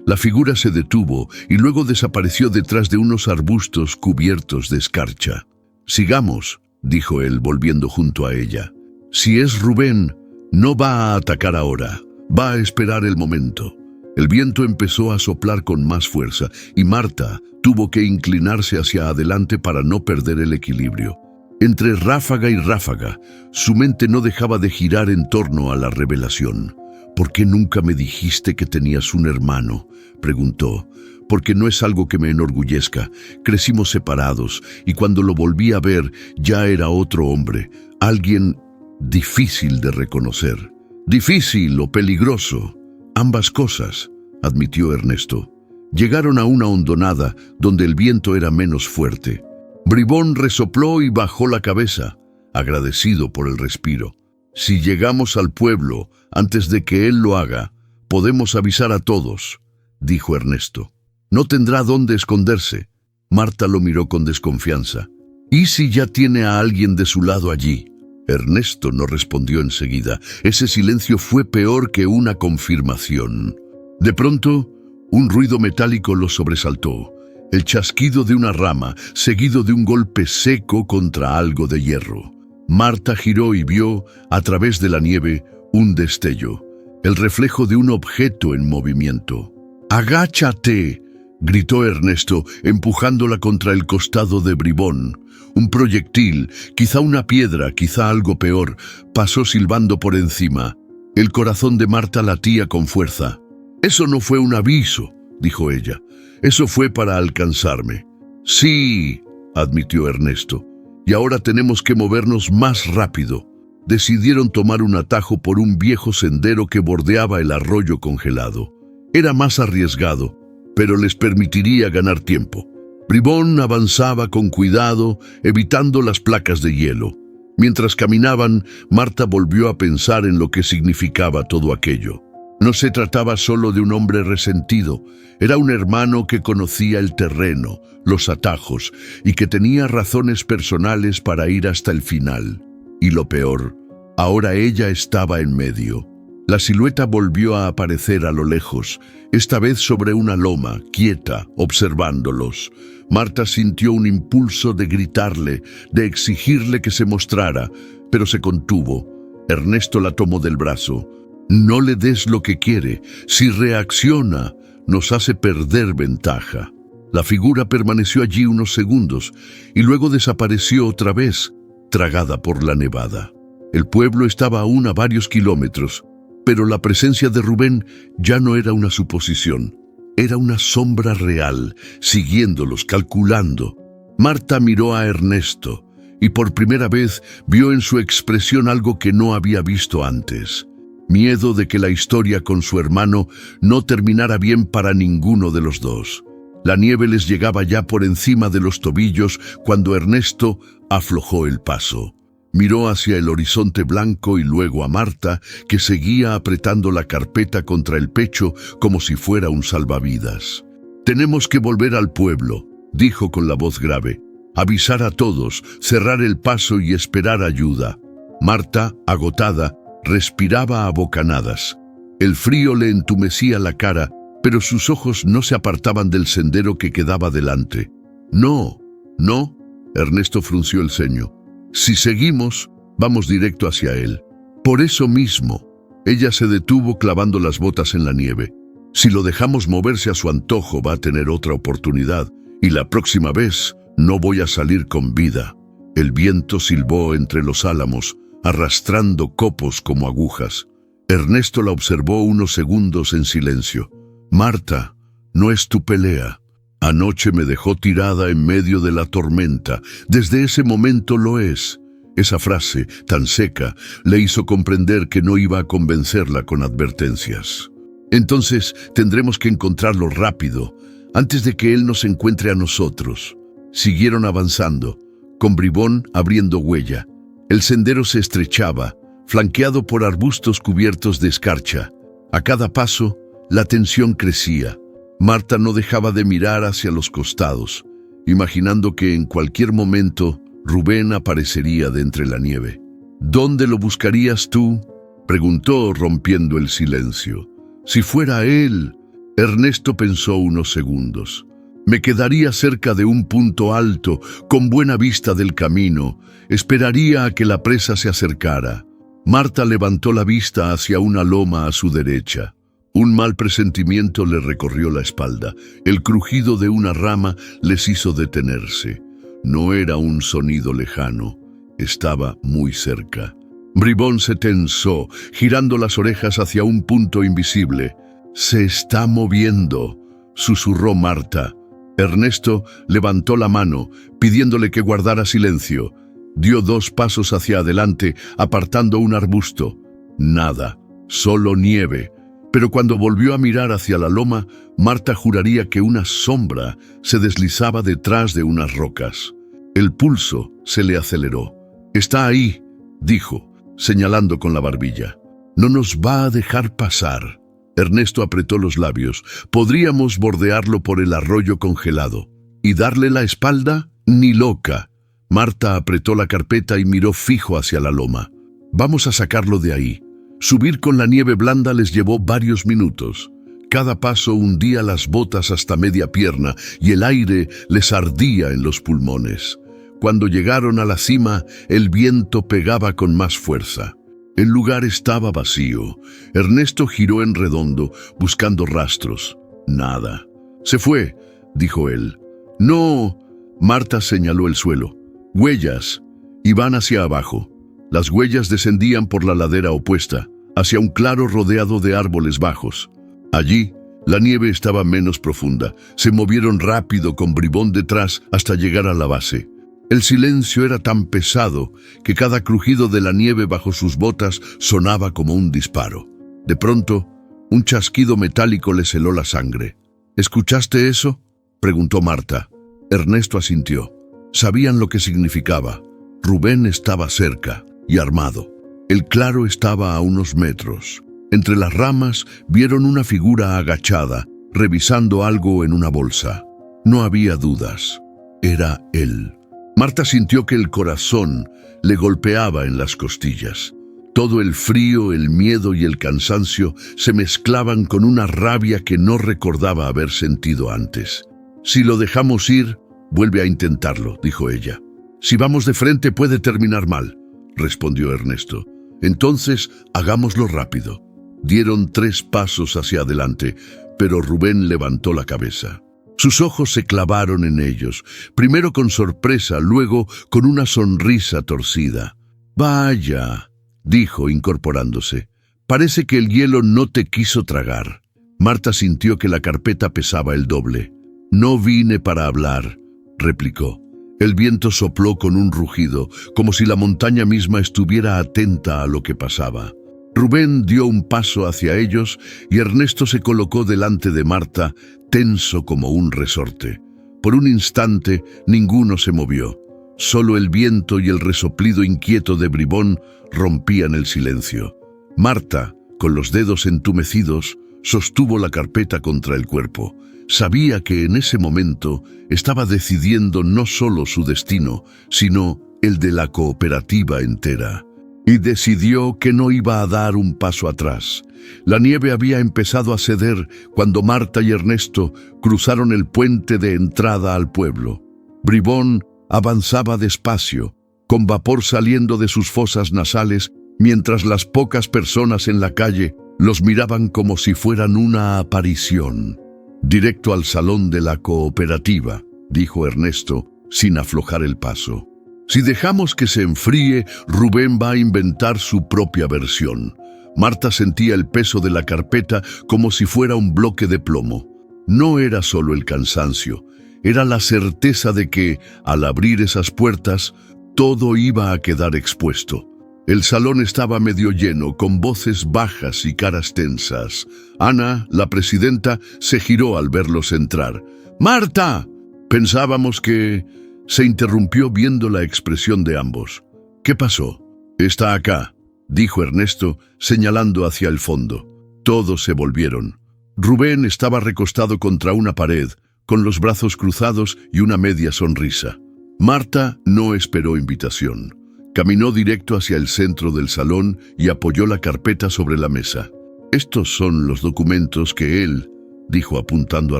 La figura se detuvo y luego desapareció detrás de unos arbustos cubiertos de escarcha. «Sigamos», dijo él, volviendo junto a ella. «Si es Rubén, no va a atacar ahora, va a esperar el momento». El viento empezó a soplar con más fuerza y Marta tuvo que inclinarse hacia adelante para no perder el equilibrio. Entre ráfaga y ráfaga, su mente no dejaba de girar en torno a la revelación. «¿Por qué nunca me dijiste que tenías un hermano?», preguntó. porque no es algo que me enorgullezca. Crecimos separados, y cuando lo volví a ver, ya era otro hombre, alguien difícil de reconocer. Difícil o peligroso, ambas cosas, admitió Ernesto. Llegaron a una hondonada donde el viento era menos fuerte. Bribón resopló y bajó la cabeza, agradecido por el respiro. Si llegamos al pueblo antes de que él lo haga, podemos avisar a todos, dijo Ernesto. No tendrá dónde esconderse. Marta lo miró con desconfianza. ¿Y si ya tiene a alguien de su lado allí? Ernesto no respondió enseguida. Ese silencio fue peor que una confirmación. De pronto, un ruido metálico lo sobresaltó. El chasquido de una rama, seguido de un golpe seco contra algo de hierro. Marta giró y vio, a través de la nieve, un destello. El reflejo de un objeto en movimiento. ¡Agáchate!, gritó Ernesto, empujándola contra el costado de Bribón. Un proyectil, quizá una piedra, quizá algo peor, pasó silbando por encima. El corazón de Marta latía con fuerza. «Eso no fue un aviso», dijo ella. «Eso fue para alcanzarme». «Sí», admitió Ernesto. «Y ahora tenemos que movernos más rápido». Decidieron tomar un atajo por un viejo sendero que bordeaba el arroyo congelado. Era más arriesgado, pero les permitiría ganar tiempo. Bribón avanzaba con cuidado, evitando las placas de hielo. Mientras caminaban, Marta volvió a pensar en lo que significaba todo aquello. No se trataba solo de un hombre resentido, era un hermano que conocía el terreno, los atajos, y que tenía razones personales para ir hasta el final. Y lo peor, ahora ella estaba en medio. La silueta volvió a aparecer a lo lejos, esta vez sobre una loma, quieta, observándolos. Marta sintió un impulso de gritarle, de exigirle que se mostrara, pero se contuvo. Ernesto la tomó del brazo. «No le des lo que quiere. Si reacciona, nos hace perder ventaja». La figura permaneció allí unos segundos y luego desapareció otra vez, tragada por la nevada. El pueblo estaba aún a varios kilómetros, pero la presencia de Rubén ya no era una suposición. Era una sombra real, siguiéndolos, calculando. Marta miró a Ernesto y por primera vez vio en su expresión algo que no había visto antes. Miedo de que la historia con su hermano no terminara bien para ninguno de los dos. La nieve les llegaba ya por encima de los tobillos cuando Ernesto aflojó el paso. Miró hacia el horizonte blanco y luego a Marta, que seguía apretando la carpeta contra el pecho como si fuera un salvavidas. «Tenemos que volver al pueblo», dijo con la voz grave. «Avisar a todos, cerrar el paso y esperar ayuda». Marta, agotada, respiraba a bocanadas. El frío le entumecía la cara, pero sus ojos no se apartaban del sendero que quedaba delante. «No, no», Ernesto frunció el ceño. «Si seguimos, vamos directo hacia él». Por eso mismo, ella se detuvo clavando las botas en la nieve. «Si lo dejamos moverse a su antojo, va a tener otra oportunidad, y la próxima vez no voy a salir con vida». El viento silbó entre los álamos, arrastrando copos como agujas. Ernesto la observó unos segundos en silencio. «Marta, no es tu pelea. Anoche me dejó tirada en medio de la tormenta. Desde ese momento lo es». Esa frase, tan seca, le hizo comprender que no iba a convencerla con advertencias. «Entonces tendremos que encontrarlo rápido, antes de que él nos encuentre a nosotros». Siguieron avanzando, con Bribón abriendo huella. El sendero se estrechaba, flanqueado por arbustos cubiertos de escarcha. A cada paso, la tensión crecía. Marta no dejaba de mirar hacia los costados, imaginando que en cualquier momento Rubén aparecería de entre la nieve. «¿Dónde lo buscarías tú?», preguntó rompiendo el silencio. «Si fuera él». Ernesto pensó unos segundos. «Me quedaría cerca de un punto alto, con buena vista del camino. Esperaría a que la presa se acercara». Marta levantó la vista hacia una loma a su derecha. Un mal presentimiento le recorrió la espalda. El crujido de una rama les hizo detenerse. No era un sonido lejano, estaba muy cerca. Bribón se tensó, girando las orejas hacia un punto invisible. «Se está moviendo», susurró Marta. Ernesto levantó la mano, pidiéndole que guardara silencio. Dio 2 pasos hacia adelante, apartando un arbusto. Nada, solo nieve. Pero cuando volvió a mirar hacia la loma, Marta juraría que una sombra se deslizaba detrás de unas rocas. El pulso se le aceleró. «Está ahí», dijo, señalando con la barbilla. «No nos va a dejar pasar». Ernesto apretó los labios. «¿Podríamos bordearlo por el arroyo congelado? ¿Y darle la espalda? Ni loca». Marta apretó la carpeta y miró fijo hacia la loma. «Vamos a sacarlo de ahí». Subir con la nieve blanda les llevó varios minutos. Cada paso hundía las botas hasta media pierna y el aire les ardía en los pulmones. Cuando llegaron a la cima, el viento pegaba con más fuerza. El lugar estaba vacío. Ernesto giró en redondo, buscando rastros. Nada. «Se fue», dijo él. «No», Marta señaló el suelo. «Huellas». Y van hacia abajo. Las huellas descendían por la ladera opuesta, hacia un claro rodeado de árboles bajos. Allí, la nieve estaba menos profunda. Se movieron rápido con Bribón detrás hasta llegar a la base. El silencio era tan pesado que cada crujido de la nieve bajo sus botas sonaba como un disparo. De pronto, un chasquido metálico les heló la sangre. «¿Escuchaste eso?», preguntó Marta. Ernesto asintió. Sabían lo que significaba. Rubén estaba cerca y armado. El claro estaba a unos metros. Entre las ramas vieron una figura agachada, revisando algo en una bolsa. No había dudas. Era él. Marta sintió que el corazón le golpeaba en las costillas. Todo el frío, el miedo y el cansancio se mezclaban con una rabia que no recordaba haber sentido antes. «Si lo dejamos ir, vuelve a intentarlo», dijo ella. «Si vamos de frente puede terminar mal», respondió Ernesto. «Entonces, hagámoslo rápido». Dieron 3 pasos hacia adelante, pero Rubén levantó la cabeza. Sus ojos se clavaron en ellos, primero con sorpresa, luego con una sonrisa torcida. «Vaya», dijo incorporándose. «Parece que el hielo no te quiso tragar». Marta sintió que la carpeta pesaba el doble. «No vine para hablar», replicó. El viento sopló con un rugido, como si la montaña misma estuviera atenta a lo que pasaba. Rubén dio un paso hacia ellos y Ernesto se colocó delante de Marta, tenso como un resorte. Por un instante, ninguno se movió. Solo el viento y el resoplido inquieto de Bribón rompían el silencio. Marta, con los dedos entumecidos, sostuvo la carpeta contra el cuerpo. Sabía que en ese momento estaba decidiendo no solo su destino, sino el de la cooperativa entera. Y decidió que no iba a dar un paso atrás. La nieve había empezado a ceder cuando Marta y Ernesto cruzaron el puente de entrada al pueblo. Bribón avanzaba despacio, con vapor saliendo de sus fosas nasales, mientras las pocas personas en la calle los miraban como si fueran una aparición. «Directo al salón de la cooperativa», dijo Ernesto, sin aflojar el paso. «Si dejamos que se enfríe, Rubén va a inventar su propia versión». Marta sentía el peso de la carpeta como si fuera un bloque de plomo. No era solo el cansancio, era la certeza de que, al abrir esas puertas, todo iba a quedar expuesto. El salón estaba medio lleno, con voces bajas y caras tensas. Ana, la presidenta, se giró al verlos entrar. «¡Marta!». Pensábamos que... Se interrumpió viendo la expresión de ambos. «¿Qué pasó?». «Está acá», dijo Ernesto, señalando hacia el fondo. Todos se volvieron. Rubén estaba recostado contra una pared, con los brazos cruzados y una media sonrisa. Marta no esperó invitación. Caminó directo hacia el centro del salón y apoyó la carpeta sobre la mesa. «Estos son los documentos que él», dijo apuntando a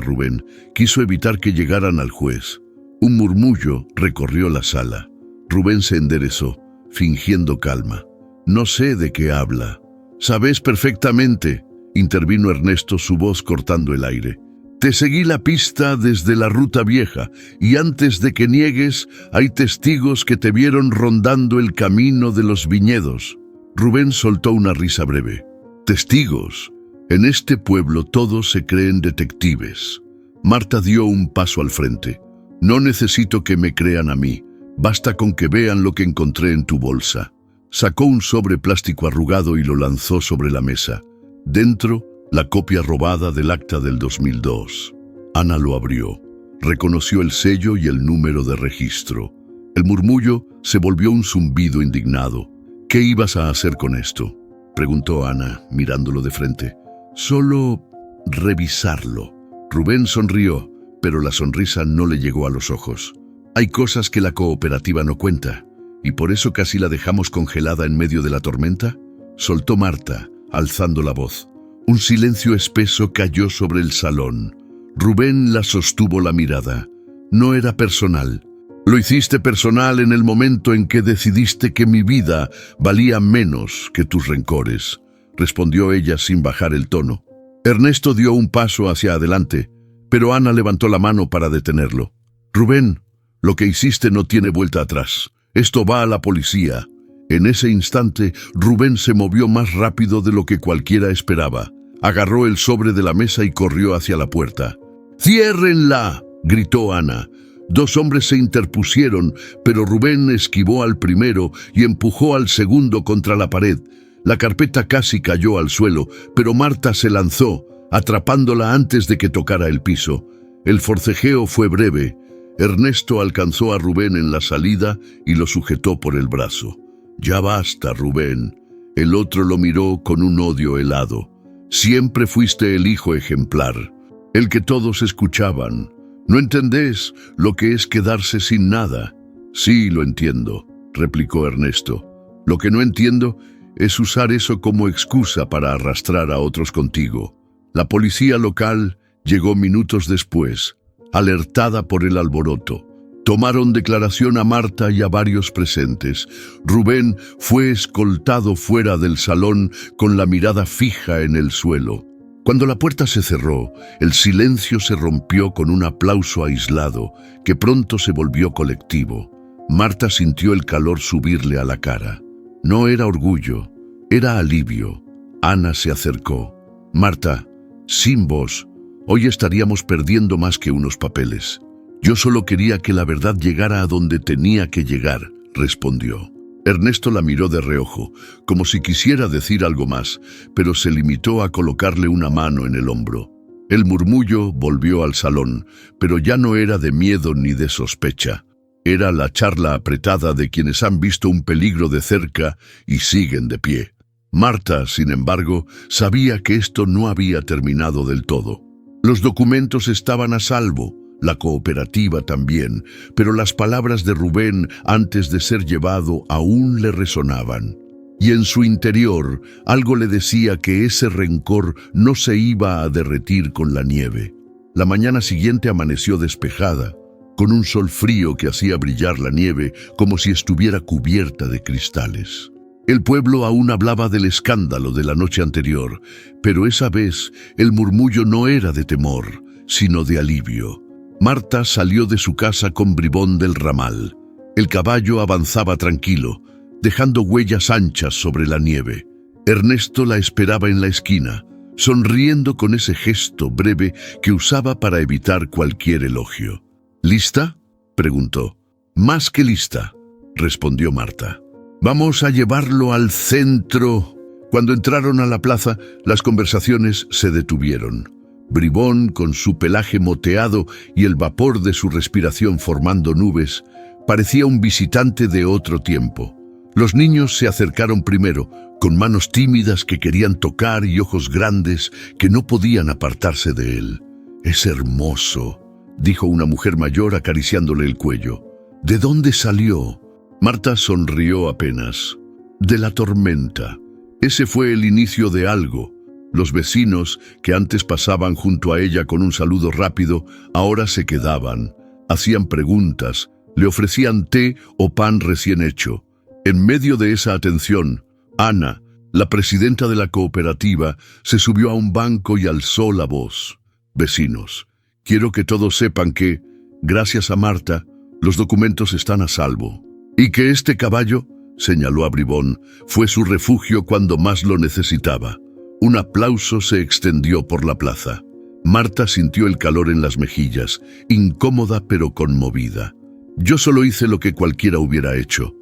Rubén, quiso evitar que llegaran al juez. Un murmullo recorrió la sala. Rubén se enderezó, fingiendo calma. «No sé de qué habla». «Sabes perfectamente», intervino Ernesto, su voz cortando el aire. «Te seguí la pista desde la ruta vieja, y antes de que niegues, hay testigos que te vieron rondando el camino de los viñedos». Rubén soltó una risa breve. «¿Testigos? En este pueblo todos se creen detectives». Marta dio un paso al frente. No necesito que me crean a mí. Basta con que vean lo que encontré en tu bolsa. Sacó un sobre plástico arrugado y lo lanzó sobre la mesa. Dentro, la copia robada del acta del 2002. Ana lo abrió. Reconoció el sello y el número de registro. El murmullo se volvió un zumbido indignado. ¿Qué ibas a hacer con esto?, preguntó Ana, mirándolo de frente. Solo revisarlo. Rubén sonrió, pero la sonrisa no le llegó a los ojos. Hay cosas que la cooperativa no cuenta, y por eso casi la dejamos congelada en medio de la tormenta, soltó Marta, alzando la voz. Un silencio espeso cayó sobre el salón. Rubén la sostuvo la mirada. No era personal. Lo hiciste personal en el momento en que decidiste que mi vida valía menos que tus rencores, respondió ella sin bajar el tono. Ernesto dio un paso hacia adelante, pero Ana levantó la mano para detenerlo. Rubén, lo que hiciste no tiene vuelta atrás. Esto va a la policía. En ese instante, Rubén se movió más rápido de lo que cualquiera esperaba. Agarró el sobre de la mesa y corrió hacia la puerta. ¡Ciérrenla!, gritó Ana. Dos hombres se interpusieron, pero Rubén esquivó al primero y empujó al segundo contra la pared. La carpeta casi cayó al suelo, pero Marta se lanzó, atrapándola antes de que tocara el piso. El forcejeo fue breve. Ernesto alcanzó a Rubén en la salida y lo sujetó por el brazo. «Ya basta, Rubén». El otro lo miró con un odio helado. «Siempre fuiste el hijo ejemplar, el que todos escuchaban. ¿No entendés lo que es quedarse sin nada?» «Sí, lo entiendo», replicó Ernesto. «Lo que no entiendo es usar eso como excusa para arrastrar a otros contigo». La policía local llegó minutos después, alertada por el alboroto. Tomaron declaración a Marta y a varios presentes. Rubén fue escoltado fuera del salón con la mirada fija en el suelo. Cuando la puerta se cerró, el silencio se rompió con un aplauso aislado que pronto se volvió colectivo. Marta sintió el calor subirle a la cara. No era orgullo, era alivio. Ana se acercó. «Marta, sin vos, hoy estaríamos perdiendo más que unos papeles. Yo solo quería que la verdad llegara a donde tenía que llegar», respondió. Ernesto la miró de reojo, como si quisiera decir algo más, pero se limitó a colocarle una mano en el hombro. El murmullo volvió al salón, pero ya no era de miedo ni de sospecha. Era la charla apretada de quienes han visto un peligro de cerca y siguen de pie. Marta, sin embargo, sabía que esto no había terminado del todo. Los documentos estaban a salvo, la cooperativa también, pero las palabras de Rubén antes de ser llevado aún le resonaban. Y en su interior algo le decía que ese rencor no se iba a derretir con la nieve. La mañana siguiente amaneció despejada, con un sol frío que hacía brillar la nieve como si estuviera cubierta de cristales. El pueblo aún hablaba del escándalo de la noche anterior, pero esa vez el murmullo no era de temor, sino de alivio. Marta salió de su casa con bribón del ramal. El caballo avanzaba tranquilo, dejando huellas anchas sobre la nieve. Ernesto la esperaba en la esquina, sonriendo con ese gesto breve que usaba para evitar cualquier elogio. «¿Lista?», preguntó. «Más que lista», respondió Marta. «Vamos a llevarlo al centro». Cuando entraron a la plaza, las conversaciones se detuvieron. Bribón, con su pelaje moteado y el vapor de su respiración formando nubes, parecía un visitante de otro tiempo. Los niños se acercaron primero, con manos tímidas que querían tocar y ojos grandes que no podían apartarse de él. «Es hermoso», dijo una mujer mayor acariciándole el cuello. «¿De dónde salió?». Marta sonrió apenas. «De la tormenta. Ese fue el inicio de algo». Los vecinos, que antes pasaban junto a ella con un saludo rápido, ahora se quedaban, hacían preguntas, le ofrecían té o pan recién hecho. En medio de esa atención, Ana, la presidenta de la cooperativa, se subió a un banco y alzó la voz. «Vecinos, quiero que todos sepan que, gracias a Marta, los documentos están a salvo. Y que este caballo», señaló a Bribón, «fue su refugio cuando más lo necesitaba». Un aplauso se extendió por la plaza. Marta sintió el calor en las mejillas, incómoda pero conmovida. «Yo solo hice lo que cualquiera hubiera hecho»,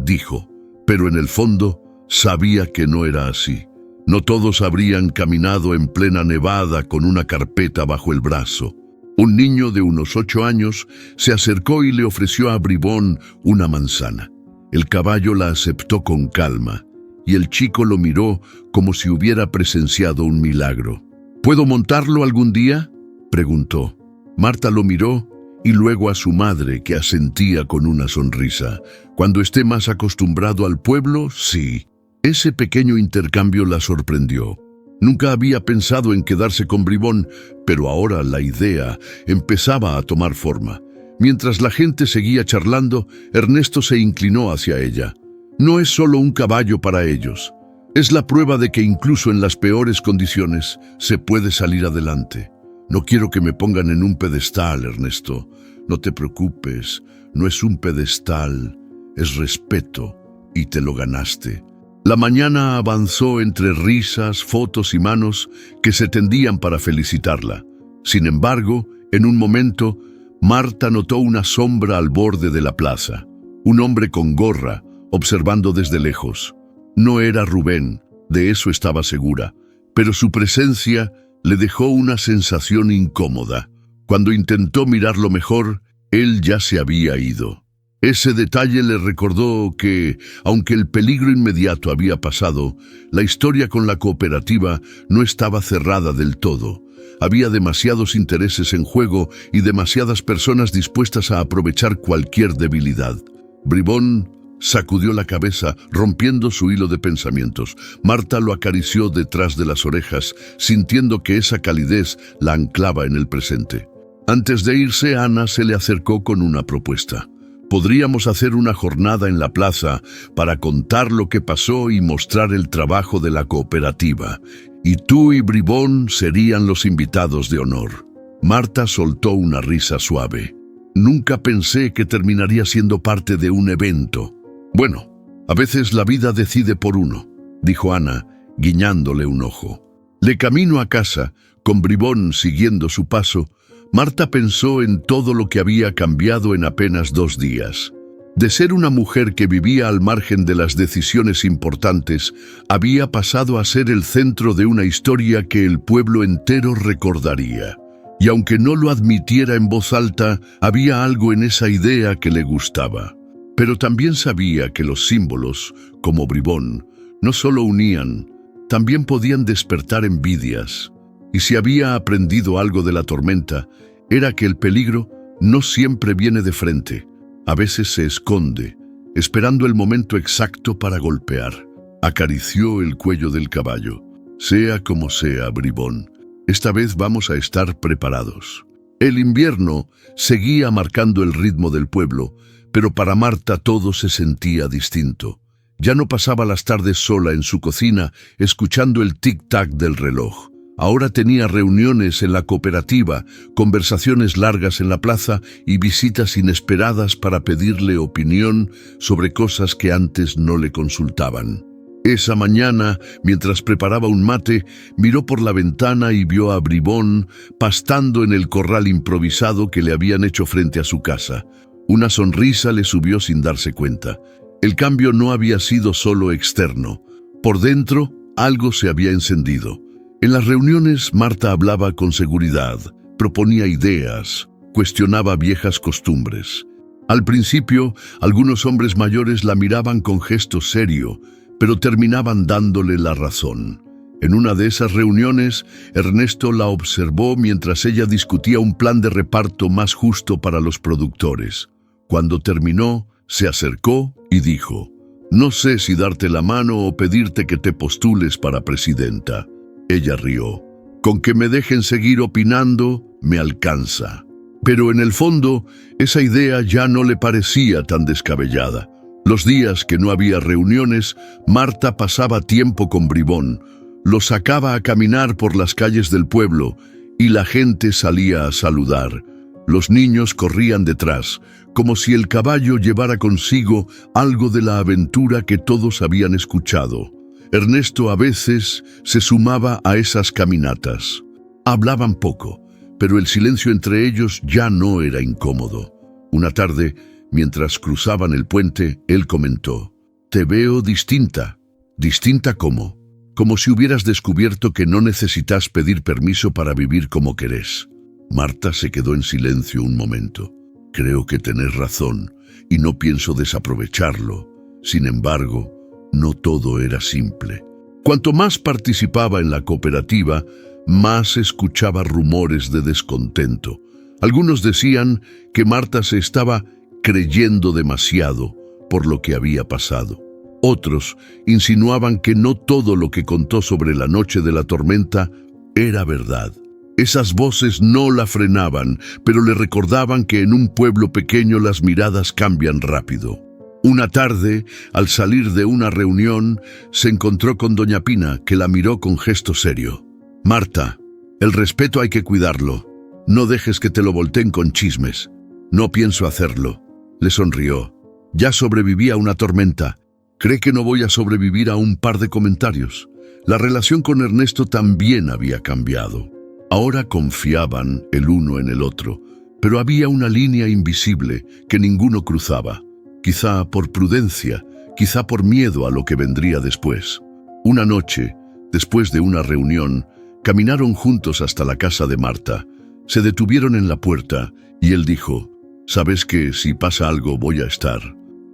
dijo, pero en el fondo sabía que no era así. No todos habrían caminado en plena nevada con una carpeta bajo el brazo. Un niño de unos 8 años se acercó y le ofreció a Bribón una manzana. El caballo la aceptó con calma, y el chico lo miró como si hubiera presenciado un milagro. «¿Puedo montarlo algún día?», preguntó. Marta lo miró y luego a su madre, que asentía con una sonrisa. «Cuando esté más acostumbrado al pueblo, sí». Ese pequeño intercambio la sorprendió. Nunca había pensado en quedarse con Bribón, pero ahora la idea empezaba a tomar forma. Mientras la gente seguía charlando, Ernesto se inclinó hacia ella. «No es solo un caballo para ellos. Es la prueba de que incluso en las peores condiciones se puede salir adelante. No quiero que me pongan en un pedestal, Ernesto. No te preocupes, no es un pedestal, es respeto, y te lo ganaste». La mañana avanzó entre risas, fotos y manos que se tendían para felicitarla. Sin embargo, en un momento, Marta notó una sombra al borde de la plaza. Un hombre con gorra, observando desde lejos. No era Rubén, de eso estaba segura, pero su presencia le dejó una sensación incómoda. Cuando intentó mirarlo mejor, él ya se había ido. Ese detalle le recordó que, aunque el peligro inmediato había pasado, la historia con la cooperativa no estaba cerrada del todo. Había demasiados intereses en juego y demasiadas personas dispuestas a aprovechar cualquier debilidad. Bribón sacudió la cabeza, rompiendo su hilo de pensamientos. Marta lo acarició detrás de las orejas, sintiendo que esa calidez la anclaba en el presente. Antes de irse, Ana se le acercó con una propuesta. «Podríamos hacer una jornada en la plaza para contar lo que pasó y mostrar el trabajo de la cooperativa. Y tú y Bribón serían los invitados de honor». Marta soltó una risa suave. «Nunca pensé que terminaría siendo parte de un evento». «Bueno, a veces la vida decide por uno», dijo Ana, guiñándole un ojo. De camino a casa, con Bribón siguiendo su paso, Marta pensó en todo lo que había cambiado en apenas 2 días. De ser una mujer que vivía al margen de las decisiones importantes, había pasado a ser el centro de una historia que el pueblo entero recordaría. Y aunque no lo admitiera en voz alta, había algo en esa idea que le gustaba. Pero también sabía que los símbolos, como Bribón, no solo unían, también podían despertar envidias. Y si había aprendido algo de la tormenta, era que el peligro no siempre viene de frente. A veces se esconde, esperando el momento exacto para golpear. Acarició el cuello del caballo. «Sea como sea, Bribón, esta vez vamos a estar preparados». El invierno seguía marcando el ritmo del pueblo, pero para Marta todo se sentía distinto. Ya no pasaba las tardes sola en su cocina, escuchando el tic-tac del reloj. Ahora tenía reuniones en la cooperativa, conversaciones largas en la plaza y visitas inesperadas para pedirle opinión sobre cosas que antes no le consultaban. Esa mañana, mientras preparaba un mate, miró por la ventana y vio a Bribón pastando en el corral improvisado que le habían hecho frente a su casa. Una sonrisa le subió sin darse cuenta. El cambio no había sido solo externo. Por dentro, algo se había encendido. En las reuniones, Marta hablaba con seguridad, proponía ideas, cuestionaba viejas costumbres. Al principio, algunos hombres mayores la miraban con gesto serio, pero terminaban dándole la razón. En una de esas reuniones, Ernesto la observó mientras ella discutía un plan de reparto más justo para los productores. Cuando terminó, se acercó y dijo: «No sé si darte la mano o pedirte que te postules para presidenta». Ella rió. «Con que me dejen seguir opinando, me alcanza». Pero en el fondo, esa idea ya no le parecía tan descabellada. Los días que no había reuniones, Marta pasaba tiempo con Bribón, lo sacaba a caminar por las calles del pueblo y la gente salía a saludar. Los niños corrían detrás, como si el caballo llevara consigo algo de la aventura que todos habían escuchado. Ernesto a veces se sumaba a esas caminatas. Hablaban poco, pero el silencio entre ellos ya no era incómodo. Una tarde, mientras cruzaban el puente, él comentó: «Te veo distinta». «¿Distinta cómo?» «Como si hubieras descubierto que no necesitas pedir permiso para vivir como querés». Marta se quedó en silencio un momento. «Creo que tenés razón, y no pienso desaprovecharlo. Sin embargo, no todo era simple». Cuanto más participaba en la cooperativa, más escuchaba rumores de descontento. Algunos decían que Marta se estaba creyendo demasiado por lo que había pasado. Otros insinuaban que no todo lo que contó sobre la noche de la tormenta era verdad. Esas voces no la frenaban, pero le recordaban que en un pueblo pequeño las miradas cambian rápido. Una tarde, al salir de una reunión, se encontró con doña Pina, que la miró con gesto serio. «Marta, el respeto hay que cuidarlo. No dejes que te lo volteen con chismes». «No pienso hacerlo», le sonrió. «Ya sobreviví a una tormenta. ¿Cree que no voy a sobrevivir a un par de comentarios?» La relación con Ernesto también había cambiado. Ahora confiaban el uno en el otro, pero había una línea invisible que ninguno cruzaba. Quizá por prudencia, quizá por miedo a lo que vendría después. Una noche, después de una reunión, caminaron juntos hasta la casa de Marta. Se detuvieron en la puerta y él dijo: «Sabes que si pasa algo voy a estar».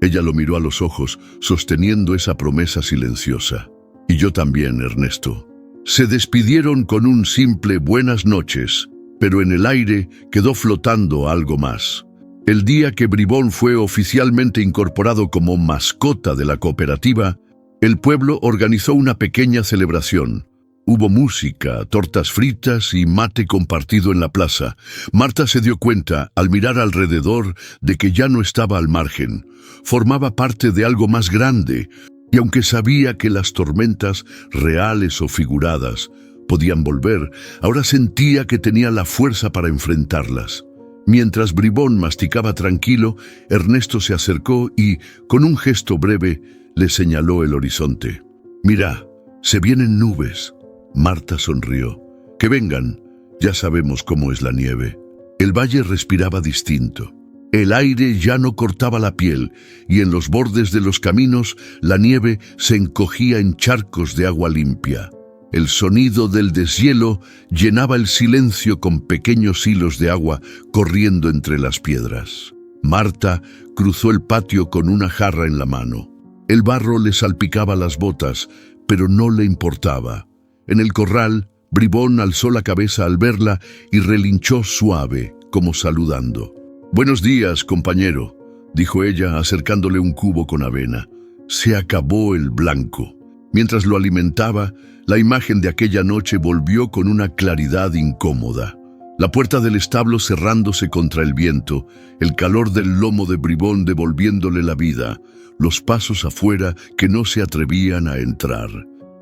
Ella lo miró a los ojos, sosteniendo esa promesa silenciosa. «Y yo también, Ernesto». Se despidieron con un simple buenas noches, pero en el aire quedó flotando algo más. El día que Bribón fue oficialmente incorporado como mascota de la cooperativa, el pueblo organizó una pequeña celebración. Hubo música, tortas fritas y mate compartido en la plaza. Marta se dio cuenta, al mirar alrededor, de que ya no estaba al margen. Formaba parte de algo más grande, y aunque sabía que las tormentas, reales o figuradas, podían volver, ahora sentía que tenía la fuerza para enfrentarlas. Mientras Bribón masticaba tranquilo, Ernesto se acercó y, con un gesto breve, le señaló el horizonte. «Mira, se vienen nubes». Marta sonrió. «Que vengan, ya sabemos cómo es la nieve». El valle respiraba distinto. El aire ya no cortaba la piel, y en los bordes de los caminos la nieve se encogía en charcos de agua limpia. El sonido del deshielo llenaba el silencio con pequeños hilos de agua corriendo entre las piedras. Marta cruzó el patio con una jarra en la mano. El barro le salpicaba las botas, pero no le importaba. En el corral, Bribón alzó la cabeza al verla y relinchó suave, como saludando. «Buenos días, compañero», dijo ella, acercándole un cubo con avena. Se acabó el blanco. Mientras lo alimentaba, la imagen de aquella noche volvió con una claridad incómoda. La puerta del establo cerrándose contra el viento, el calor del lomo de Bribón devolviéndole la vida, los pasos afuera que no se atrevían a entrar.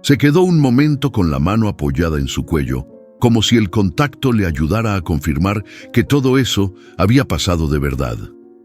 Se quedó un momento con la mano apoyada en su cuello, como si el contacto le ayudara a confirmar que todo eso había pasado de verdad.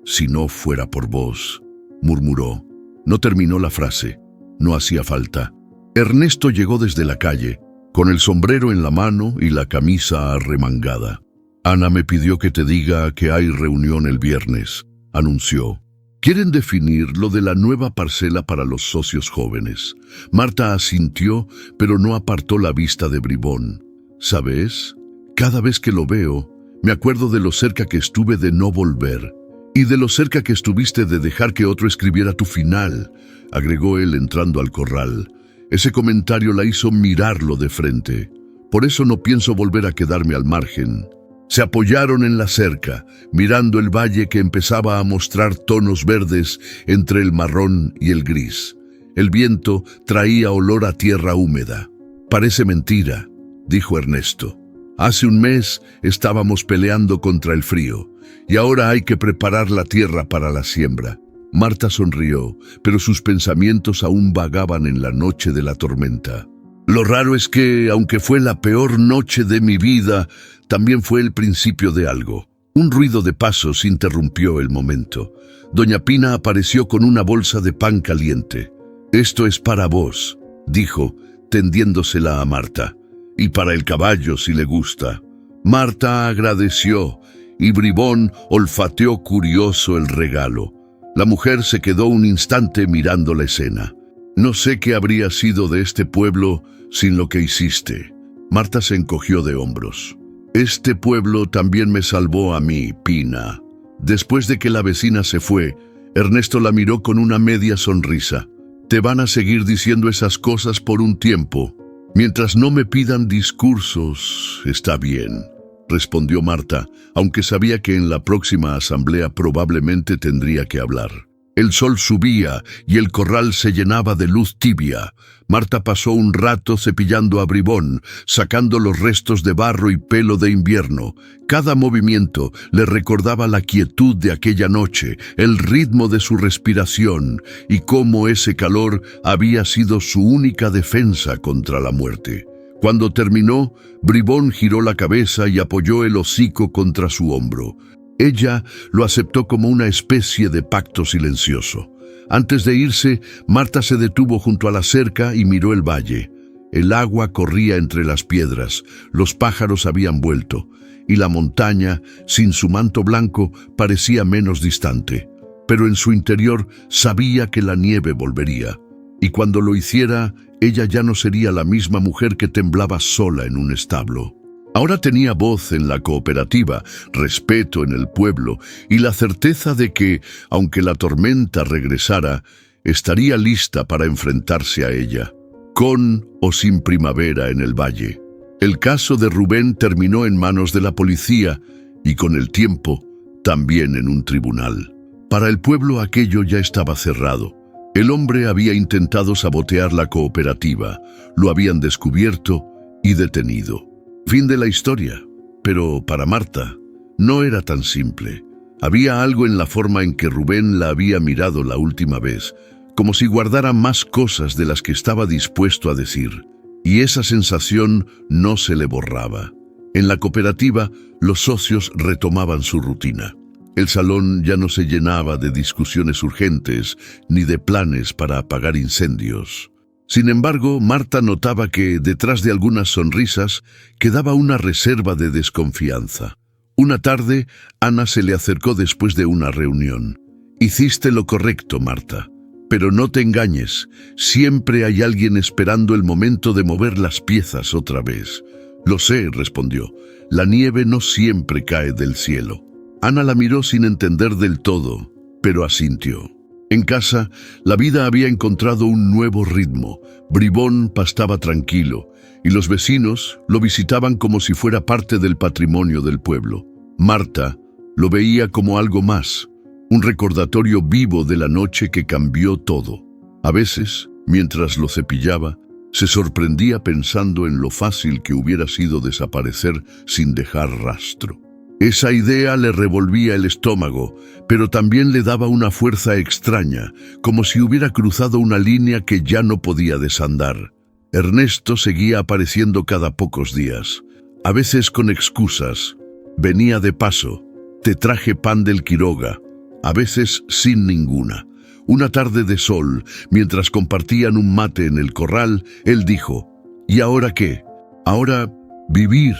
«Si no fuera por vos», murmuró. No terminó la frase. No hacía falta. Ernesto llegó desde la calle, con el sombrero en la mano y la camisa arremangada. «Ana me pidió que te diga que hay reunión el viernes», anunció. «Quieren definir lo de la nueva parcela para los socios jóvenes». Marta asintió, pero no apartó la vista de Bribón. «¿Sabes? Cada vez que lo veo, me acuerdo de lo cerca que estuve de no volver. Y de lo cerca que estuviste de dejar que otro escribiera tu final», agregó él entrando al corral. Ese comentario la hizo mirarlo de frente. «Por eso no pienso volver a quedarme al margen». Se apoyaron en la cerca, mirando el valle que empezaba a mostrar tonos verdes entre el marrón y el gris. El viento traía olor a tierra húmeda. «Parece mentira», dijo Ernesto. «Hace un mes estábamos peleando contra el frío, y ahora hay que preparar la tierra para la siembra». Marta sonrió, pero sus pensamientos aún vagaban en la noche de la tormenta. «Lo raro es que, aunque fue la peor noche de mi vida, también fue el principio de algo». Un ruido de pasos interrumpió el momento. Doña Pina apareció con una bolsa de pan caliente. «Esto es para vos», dijo, tendiéndosela a Marta. y para el caballo si le gusta. Marta agradeció y Bribón olfateó curioso el regalo. La mujer se quedó un instante mirando la escena. No sé qué habría sido de este pueblo sin lo que hiciste. Marta se encogió de hombros. Este pueblo también me salvó a mí, Pina. Después de que la vecina se fue, Ernesto la miró con una media sonrisa. Te van a seguir diciendo esas cosas por un tiempo. Mientras no me pidan discursos, está bien, respondió Marta, aunque sabía que en la próxima asamblea probablemente tendría que hablar. El sol subía y el corral se llenaba de luz tibia. Marta pasó un rato cepillando a Bribón, sacando los restos de barro y pelo de invierno. Cada movimiento le recordaba la quietud de aquella noche, el ritmo de su respiración y cómo ese calor había sido su única defensa contra la muerte. Cuando terminó, Bribón giró la cabeza y apoyó el hocico contra su hombro. Ella lo aceptó como una especie de pacto silencioso. Antes de irse, Marta se detuvo junto a la cerca y miró el valle. El agua corría entre las piedras, los pájaros habían vuelto, y la montaña, sin su manto blanco, parecía menos distante. Pero en su interior sabía que la nieve volvería, y cuando lo hiciera, ella ya no sería la misma mujer que temblaba sola en un establo. Ahora tenía voz en la cooperativa, respeto en el pueblo y la certeza de que, aunque la tormenta regresara, estaría lista para enfrentarse a ella, con o sin primavera en el valle. El caso de Rubén terminó en manos de la policía y con el tiempo también en un tribunal. Para el pueblo aquello ya estaba cerrado. El hombre había intentado sabotear la cooperativa, lo habían descubierto y detenido. Fin de la historia, pero para Marta no era tan simple. Había algo en la forma en que Rubén la había mirado la última vez, como si guardara más cosas de las que estaba dispuesto a decir, y esa sensación no se le borraba. En la cooperativa, los socios retomaban su rutina. El salón ya no se llenaba de discusiones urgentes ni de planes para apagar incendios. Sin embargo, Marta notaba que, detrás de algunas sonrisas, quedaba una reserva de desconfianza. Una tarde, Ana se le acercó después de una reunión. «Hiciste lo correcto, Marta. Pero no te engañes, siempre hay alguien esperando el momento de mover las piezas otra vez». «Lo sé», respondió. «La nieve no siempre cae del cielo». Ana la miró sin entender del todo, pero asintió. En casa, la vida había encontrado un nuevo ritmo. Bribón pastaba tranquilo, y los vecinos lo visitaban como si fuera parte del patrimonio del pueblo. Marta lo veía como algo más, un recordatorio vivo de la noche que cambió todo. A veces, mientras lo cepillaba, se sorprendía pensando en lo fácil que hubiera sido desaparecer sin dejar rastro. Esa idea le revolvía el estómago, pero también le daba una fuerza extraña, como si hubiera cruzado una línea que ya no podía desandar. Ernesto seguía apareciendo cada pocos días, a veces con excusas. Venía de paso, te traje pan del Quiroga, a veces sin ninguna. Una tarde de sol, mientras compartían un mate en el corral, él dijo, «¿Y ahora qué? Ahora vivir»,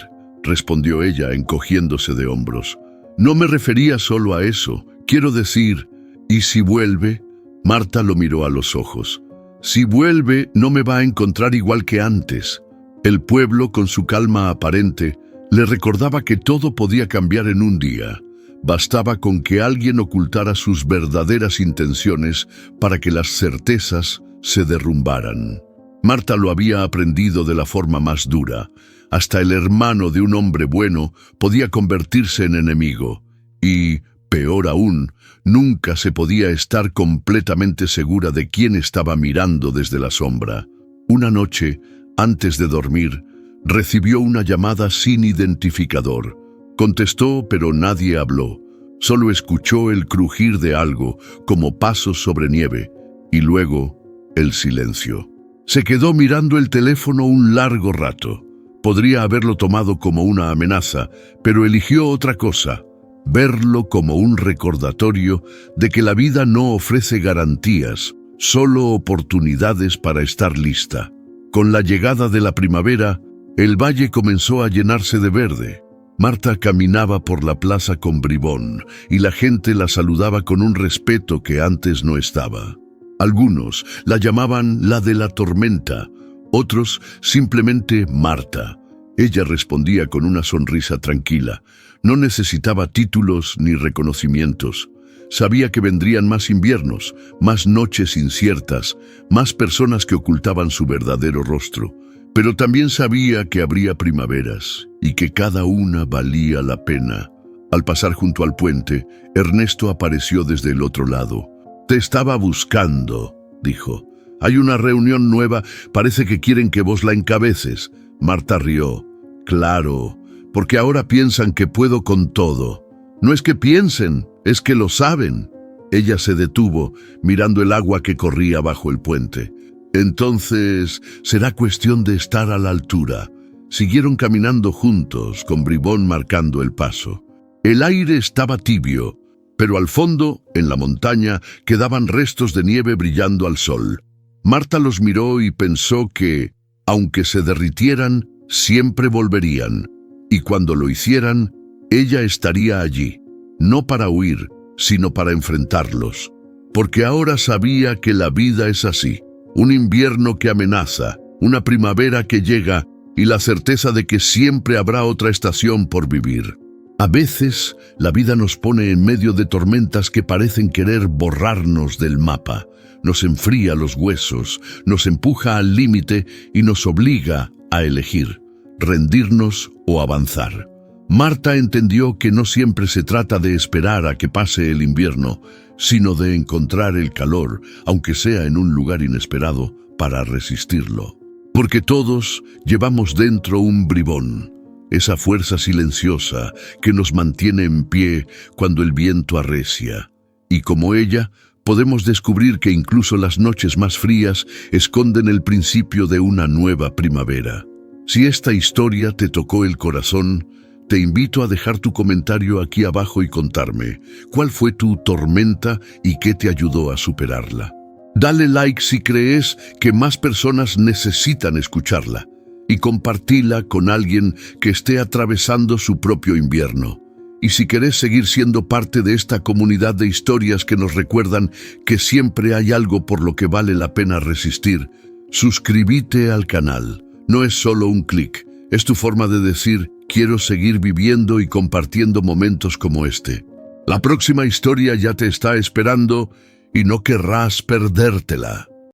respondió ella encogiéndose de hombros. «No me refería solo a eso. Quiero decir, ¿y si vuelve?» Marta lo miró a los ojos. «Si vuelve, no me va a encontrar igual que antes». El pueblo, con su calma aparente, le recordaba que todo podía cambiar en un día. Bastaba con que alguien ocultara sus verdaderas intenciones para que las certezas se derrumbaran. Marta lo había aprendido de la forma más dura. Hasta el hermano de un hombre bueno podía convertirse en enemigo. Y, peor aún, nunca se podía estar completamente segura de quién estaba mirando desde la sombra. Una noche, antes de dormir, recibió una llamada sin identificador. Contestó, pero nadie habló. Solo escuchó el crujir de algo, como pasos sobre nieve, y luego el silencio. Se quedó mirando el teléfono un largo rato. Podría haberlo tomado como una amenaza, pero eligió otra cosa, verlo como un recordatorio de que la vida no ofrece garantías, solo oportunidades para estar lista. Con la llegada de la primavera, El valle comenzó a llenarse de verde. Marta caminaba por la plaza con bribón y la gente la saludaba con un respeto que antes no estaba. Algunos la llamaban la de la tormenta, otros simplemente Marta. Ella respondía con una sonrisa tranquila. No necesitaba títulos ni reconocimientos. Sabía que vendrían más inviernos, más noches inciertas, más personas que ocultaban su verdadero rostro. Pero también sabía que habría primaveras y que cada una valía la pena. Al pasar junto al puente, Ernesto apareció desde el otro lado. «Te estaba buscando», dijo. «Hay una reunión nueva, parece que quieren que vos la encabeces». Marta rió. «Claro, porque ahora piensan que puedo con todo». «No es que piensen, es que lo saben». Ella se detuvo, mirando el agua que corría bajo el puente. «Entonces, será cuestión de estar a la altura». Siguieron caminando juntos, con bribón marcando el paso. El aire estaba tibio, pero al fondo, en la montaña, quedaban restos de nieve brillando al sol. Marta los miró y pensó que, aunque se derritieran, siempre volverían. Y cuando lo hicieran, ella estaría allí, no para huir, sino para enfrentarlos. Porque ahora sabía que la vida es así. Un invierno que amenaza, una primavera que llega y la certeza de que siempre habrá otra estación por vivir. A veces, la vida nos pone en medio de tormentas que parecen querer borrarnos del mapa. Nos enfría los huesos, nos empuja al límite y nos obliga a elegir, rendirnos o avanzar. Marta entendió que no siempre se trata de esperar a que pase el invierno, sino de encontrar el calor, aunque sea en un lugar inesperado, para resistirlo. Porque todos llevamos dentro un bribón, esa fuerza silenciosa que nos mantiene en pie cuando el viento arrecia. Y como ella, podemos descubrir que incluso las noches más frías esconden el principio de una nueva primavera. Si esta historia te tocó el corazón, te invito a dejar tu comentario aquí abajo y contarme cuál fue tu tormenta y qué te ayudó a superarla. Dale like si crees que más personas necesitan escucharla y compartila con alguien que esté atravesando su propio invierno. Y si querés seguir siendo parte de esta comunidad de historias que nos recuerdan que siempre hay algo por lo que vale la pena resistir, suscríbete al canal. No es solo un clic, es tu forma de decir quiero seguir viviendo y compartiendo momentos como este. La próxima historia ya te está esperando y no querrás perdértela.